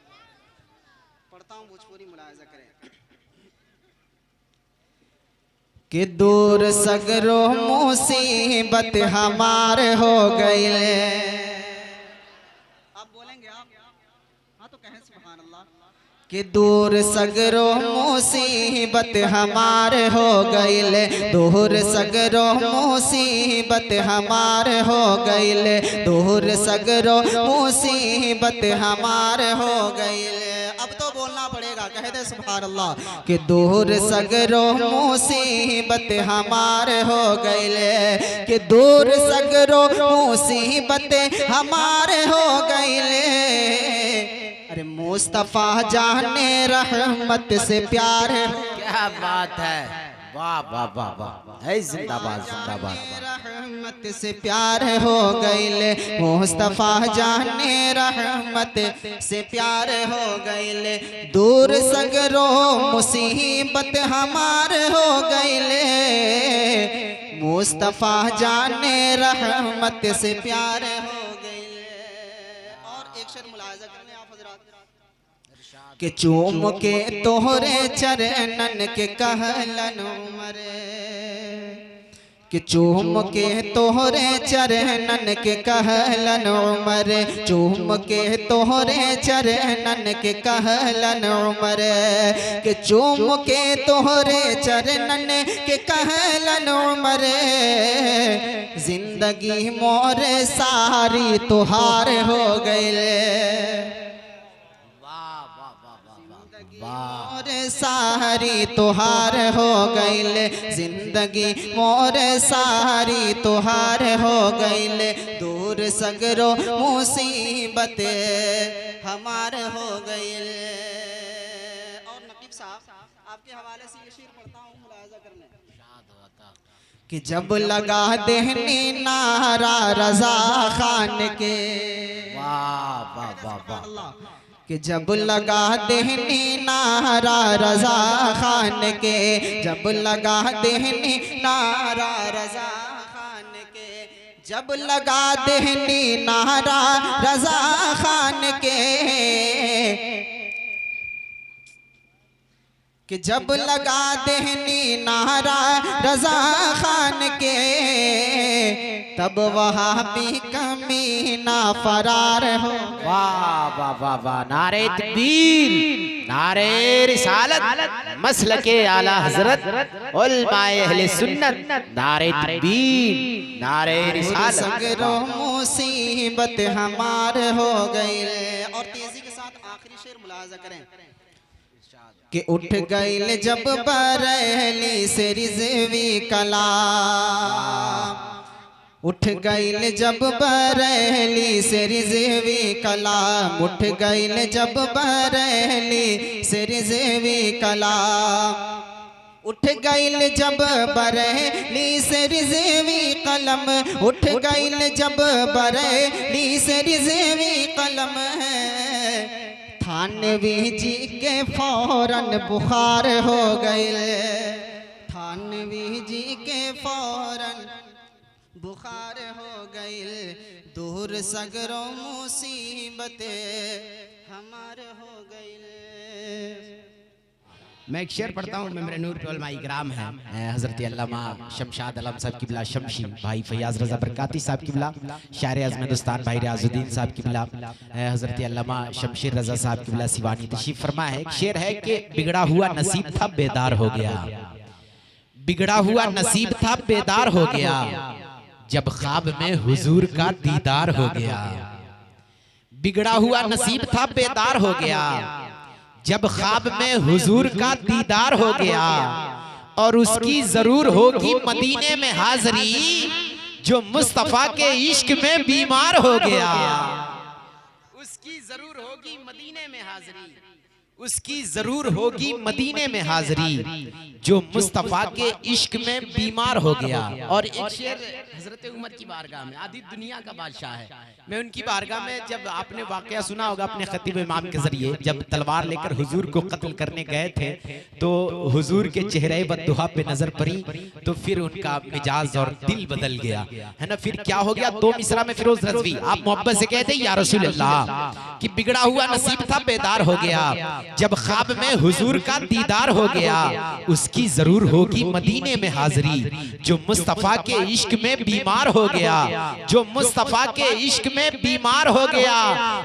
पढ़ता हूँ भोजपुरी, मुलाहिजा करें। कि दूर सगरो मुसीबत हमार हो गई। आप बोलेंगे? आप हाँ तो कहें सुभान अल्लाह। कि दूर सगरो मुसीबत हमार हो गईल, दूर सगरो मुसीबत हमार हो गईल, दूर सगरो मुसीबत हमार हो गईल। अब तो बोलना पड़ेगा, कह दे सुभान अल्लाह। कि दूर सगरो मुसीबत हमार हो गईल, कि दूर सगरो मुसीबत हमार हो गईल। अरे मुस्तफा जाने रहमत से प्यार।
क्या बात है, वाह वाह वाह वाह, है जिंदाबाद जिंदाबाद।
रहमत से प्यार हो गईले, मुस्तफा जाने रहमत से प्यार हो गईले। दूर सगरो मुसीबत हमार हो गईले, मुस्तफा जाने रहमत से प्यार हो गईले। और एक शेर मुलाहिजा करने आप हजरात। कि चूम के तोहरे चरणन के कहलन उमरे, कि चूम के तोहरे चरणन के कहलन उमरे, चूम के तोहरे चरणन के कहलन उमरे, कि चूम के तोहरे चरणन के कहलन उमरे। जिंदगी मोर सारी तुहार हो गईले, मोर सारी तुहार हो गईले, जिंदगी मोर सारी तुहार हो गईले। दूर सगरो मुसीबत हमार हो गईले। और नकीब साहब आपके हवाले से ये शेर पढ़ता हूँ, मुलाहिजा करने। कि जब लगा देहनी नारा रजा खान के,
वाह वाह वाह वाह।
कि जब लगा देहनी नारा रजा खान के, जब लगा देहनी नारा रजा खान के, जब लगा देहनी नारा रजा खान के। कि जब लगा देहनी नारा रजा खान के, तब वहाँ भी कमीना फरार हो।
वाह वाह वाह वाह, नारे तकबीर, नारे रिसालत, मसलके आला हजरत, उलमाए अहले सुन्नत, नारे तकबीर, नारे रिसालत।
सगरो मुसीबत हमार हो गई। और तेजी के साथ आखिरी शेर मुलाहिजा करें। कि उठ गईल जब बरेली से रिज़वी कलाम, उठ गईल जब बरेली से रिज़वी कलाम, उठ गईल जब बरेली से रिज़वी कलाम, उठ गईल जब बरेली से रिज़वी कलम, उठ गईल जब बरेली से रिज़वी कलम। थानवी जी के फौरन बुखार हो गए, थानवी जी के फौरन बुखार हो गई। दूर सगरो मुसीबतें हमार हो गई।
मैं एक शेर पढ़ता हूँ। मेरे नूर पे उलमा इकराम है, हज़रत अल्लामा शमशाद आलम साहब किबला शमशी, भाई फयाज रज़ा बरकाती साहब किबला, शायर आज़म हिंदुस्तान भाई रियाजुद्दीन साहब किबला, हज़रत अल्लामा शमशीर रज़ा साहब किबला सिवानी तशरीफ फरमा है। एक शेर है कि बिगड़ा हुआ नसीब था बेदार हो गया, बिगड़ा हुआ नसीब था बेदार हो गया, जब ख्वाब में हुजूर का दीदार हो गया। बिगड़ा हुआ नसीब था बेदार हो गया, जब ख्वाब में हुजूर का दीदार हो गया। और उसकी जरूर होगी मदीने में हाजरी, जो मुस्तफा के इश्क में बीमार हो गया। उसकी जरूर होगी मदीने में हाजरी, उसकी जरूर होगी मदीने में हाजिरी, जो मुस्तफा के इश्क में बीमार हो गया। और एक शेर हजरत उमर की बारगाह में, आधी दुनिया का बादशाह है, मैं उनकी बारगाह में, जब आपने वाकया सुना होगा अपने खतीब इमाम के जरिए, जब तलवार लेकर हुजूर को कत्ल करने गए थे तो हुजूर के चेहरे बद्दुहा पे नजर पड़ी, तो फिर उनका मिजाज और दिल बदल गया, है ना। फिर क्या हो गया, 2 मिसरा में फिरोज रज़वी आप मोहब्बत से कहते या रसूल अल्लाह कि बिगड़ा हुआ नसीब था बेदार हो गया, जब ख्वाब में हुजूर का दीदार हो गया, उसकी जरूर होगी मदीने में हाजिरी, जो मुस्तफा के इश्क में बीमार हो गया, जो मुस्तफा के इश्क में बीमार हो गया।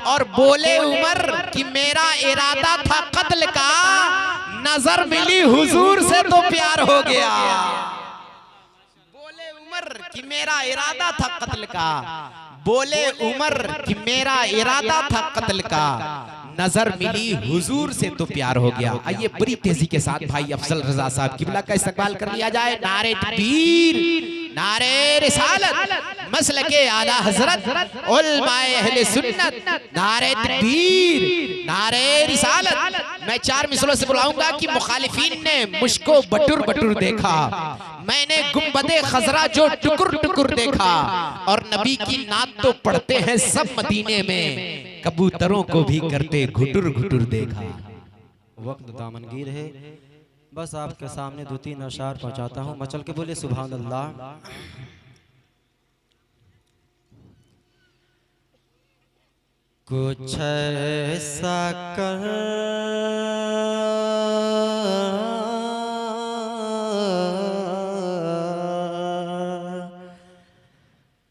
और बोले उमर कि मेरा इरादा था कत्ल का, नजर मिली हुजूर से तो प्यार हो गया। बोले उमर कि मेरा इरादा था कत्ल का, बोले उमर कि मेरा इरादा था कत्ल का, नजर मिली हुजूर से तो प्यार हो गया। आइए बड़ी तेजी के साथ भाई अफजल रजा साहब किबला का इस्तकबाल कर लिया जाए। नारे तकबीर, नारे रिसालत, मसलके आला हजरत, उलमाए अहले सुन्नत, नारे तकबीर, नारे रिसालत। मैं 4 मिसलों से बुलाऊंगा कि मुखालिफीन ने मुझको बटुर बटुर देखा, मैंने गुंबदे खजरा जो टुकुर टुकुर देखा, और नबी की नात तो पढ़ते हैं सब मदीने में, कबूतरों को भी करते घुटुर घुटुर देखा।
वक्त दामनगीर है, बस आपके सामने 2-3 अशार पहुंचाता हूं, मचल के बोले सुभान अल्लाह। कुछ ऐसा कर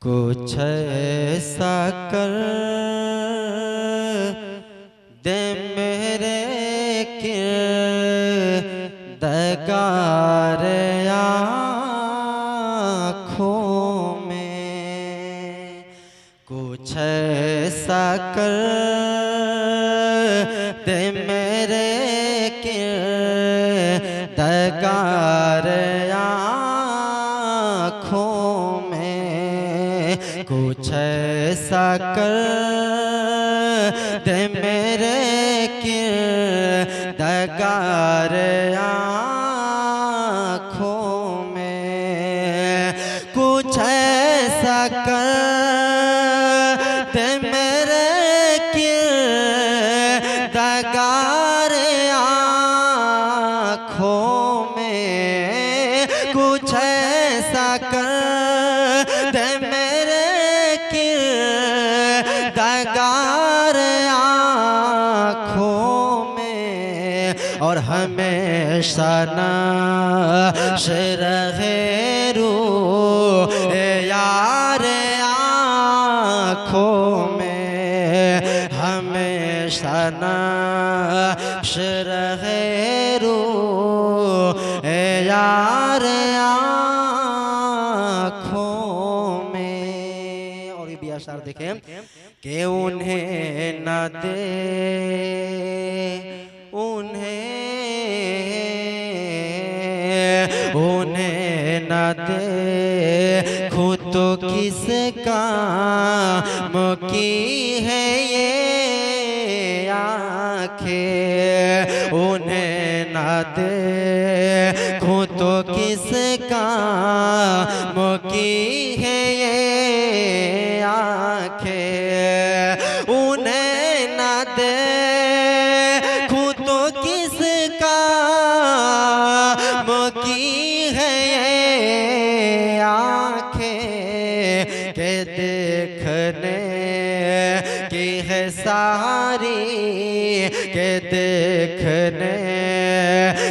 कुछ ऐसा कर दे मेरे किरदार आँखों में, कुछ ऐसा कर दे मेरे किरदार आँखों में, कुछ ऐसा कर दे मेरे किरदार आँखों में, कुछ ऐसा कर दे मेरे किरदार आँखों में, कुछ ऐसा कर दे मेरे किरदार आँखों में, और हमेशा नाश रहे रूह यार आँखों में, हमेशा नाश रहे रूह यार आँखों में। और ये भी अशार देखें कि उन्हें न दे, उन्हें न दे खुद तो किस काम की है ये आँखें, उन्हें न दे खुद तो किस काम की है ये आँखें, उन्हें न दे खुद तो किस काम की है ये आँखें, के देखने की है सारी, के देखने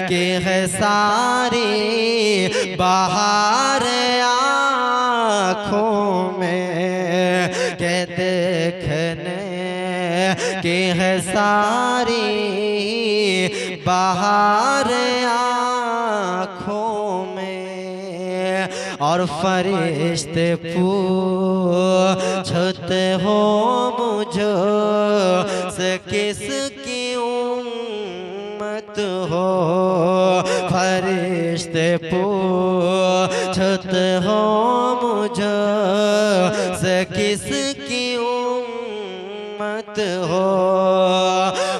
की है सारी बहार आँखों में, के देखने की है सारी बहार आँखों में। और फरिश्ते पूछते हो मुझो से किसकी उम्मत हो, फरिश्ते पूछते हो मुझो से किसकी उम्मत हो,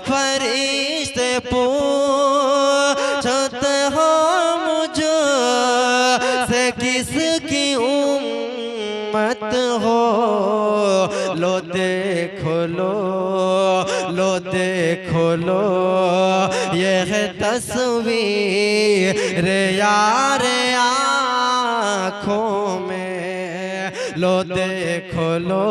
फरिश्ते
पूछते हो मुझे से किसकी उम्मत हो, लो देखो लो देखो लो ये है तस्वीर यार आँखों में, लो देखो लो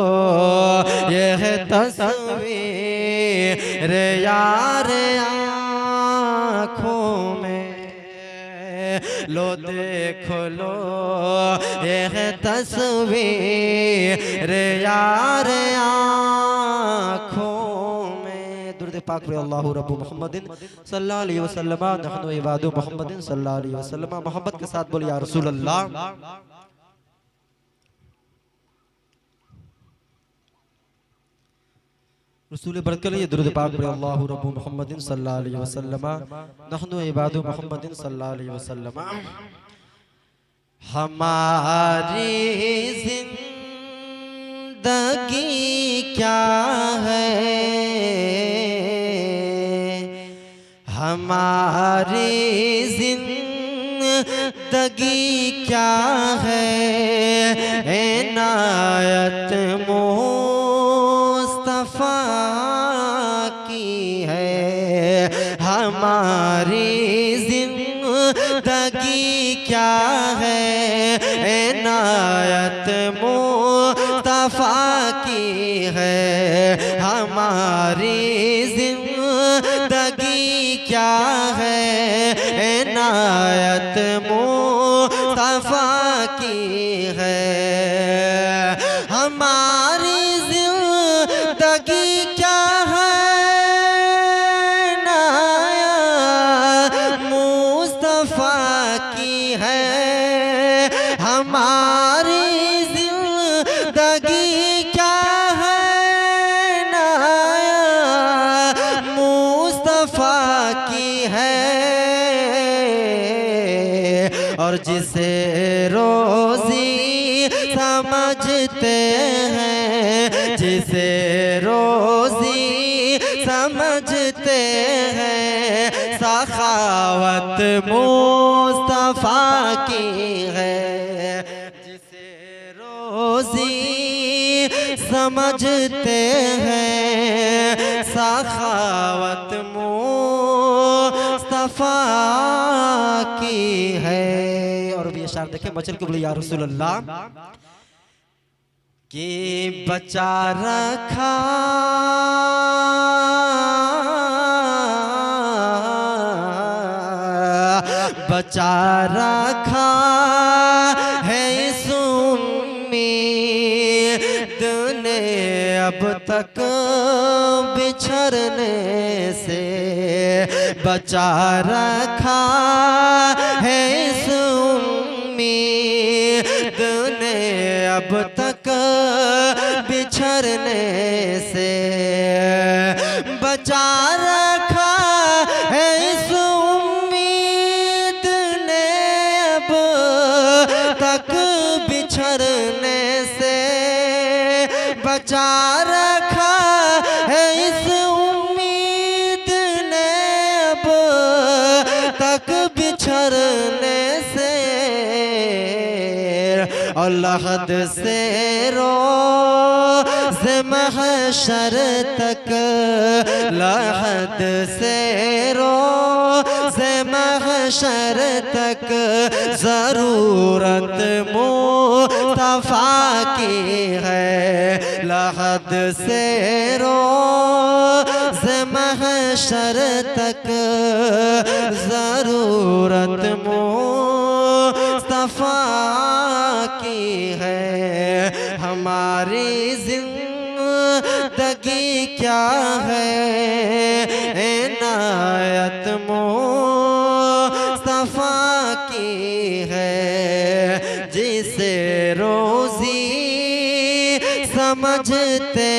ये है तस्वीर यार आँखों में, लो देखो लो ये है तस्वीर यार आँखों में। दुरूद पाक पे अल्लाहु रब्बु मुहम्मदिन सल्लल्लाहु अलैहि वसल्लम नहनु इबादु मुहम्मदिन सल्लल्लाहु अलैहि वसल्लम। मोहब्बत के साथ बोलिए या रसूल अल्लाह। रसूल बरकत ये दुरूद पाक पे अल्लाहु रब्बु मुहम्मदिन सल्लल्लाहु अलैहि वसल्लम नहनु इबादु मुहम्मदिन सल्लल्लाहु अलैहि वसल्लम। हमारी जिंदगी क्या है, हमारी जिंदगी क्या है, इनायत मुस्तफा की है, हमारी जिंदगी क्या है, इनायत मुस्तफा की है, हमारी जिंदगी क्या है, इनायत मुस्तफा की है, हमारी जिंदगी क्या है, इनायत मुस्तफा की है, हमारी जिंदगी क्या है, इनायत मुस्तफा की है, और जिसे रोजी समझते हैं, जिसे रोजी समझते हैं, सखावत मुस्तफा की है, जिसे रोजी समझते हैं, सखावत मुस्तफा की है। और भी इशार देखें मचल के बोले या रसूल अल्लाह कि बचा रखा बचा रखा है इस उम्मीद ने अब तक बिछड़ने से, बचा रखा है इस उम्मीद ने अब तक बिछड़ने से, बचा रखा है इस उम्मीद ने अब तक बिछड़ने से, बचा रखा है इस उम्मीद ने अब तक बिछड़ने से, और लहद से रोज़ महशर तक, लहद से रोज़ महशर तक ज़रूरत मुस्तफा की है, लहद से रोज़ महशर तक ज़रूरत मुस्तफा की है, हमारी जिंदगी क्या है, इनायत मुस्तफा की है, जिसे रोजी समझते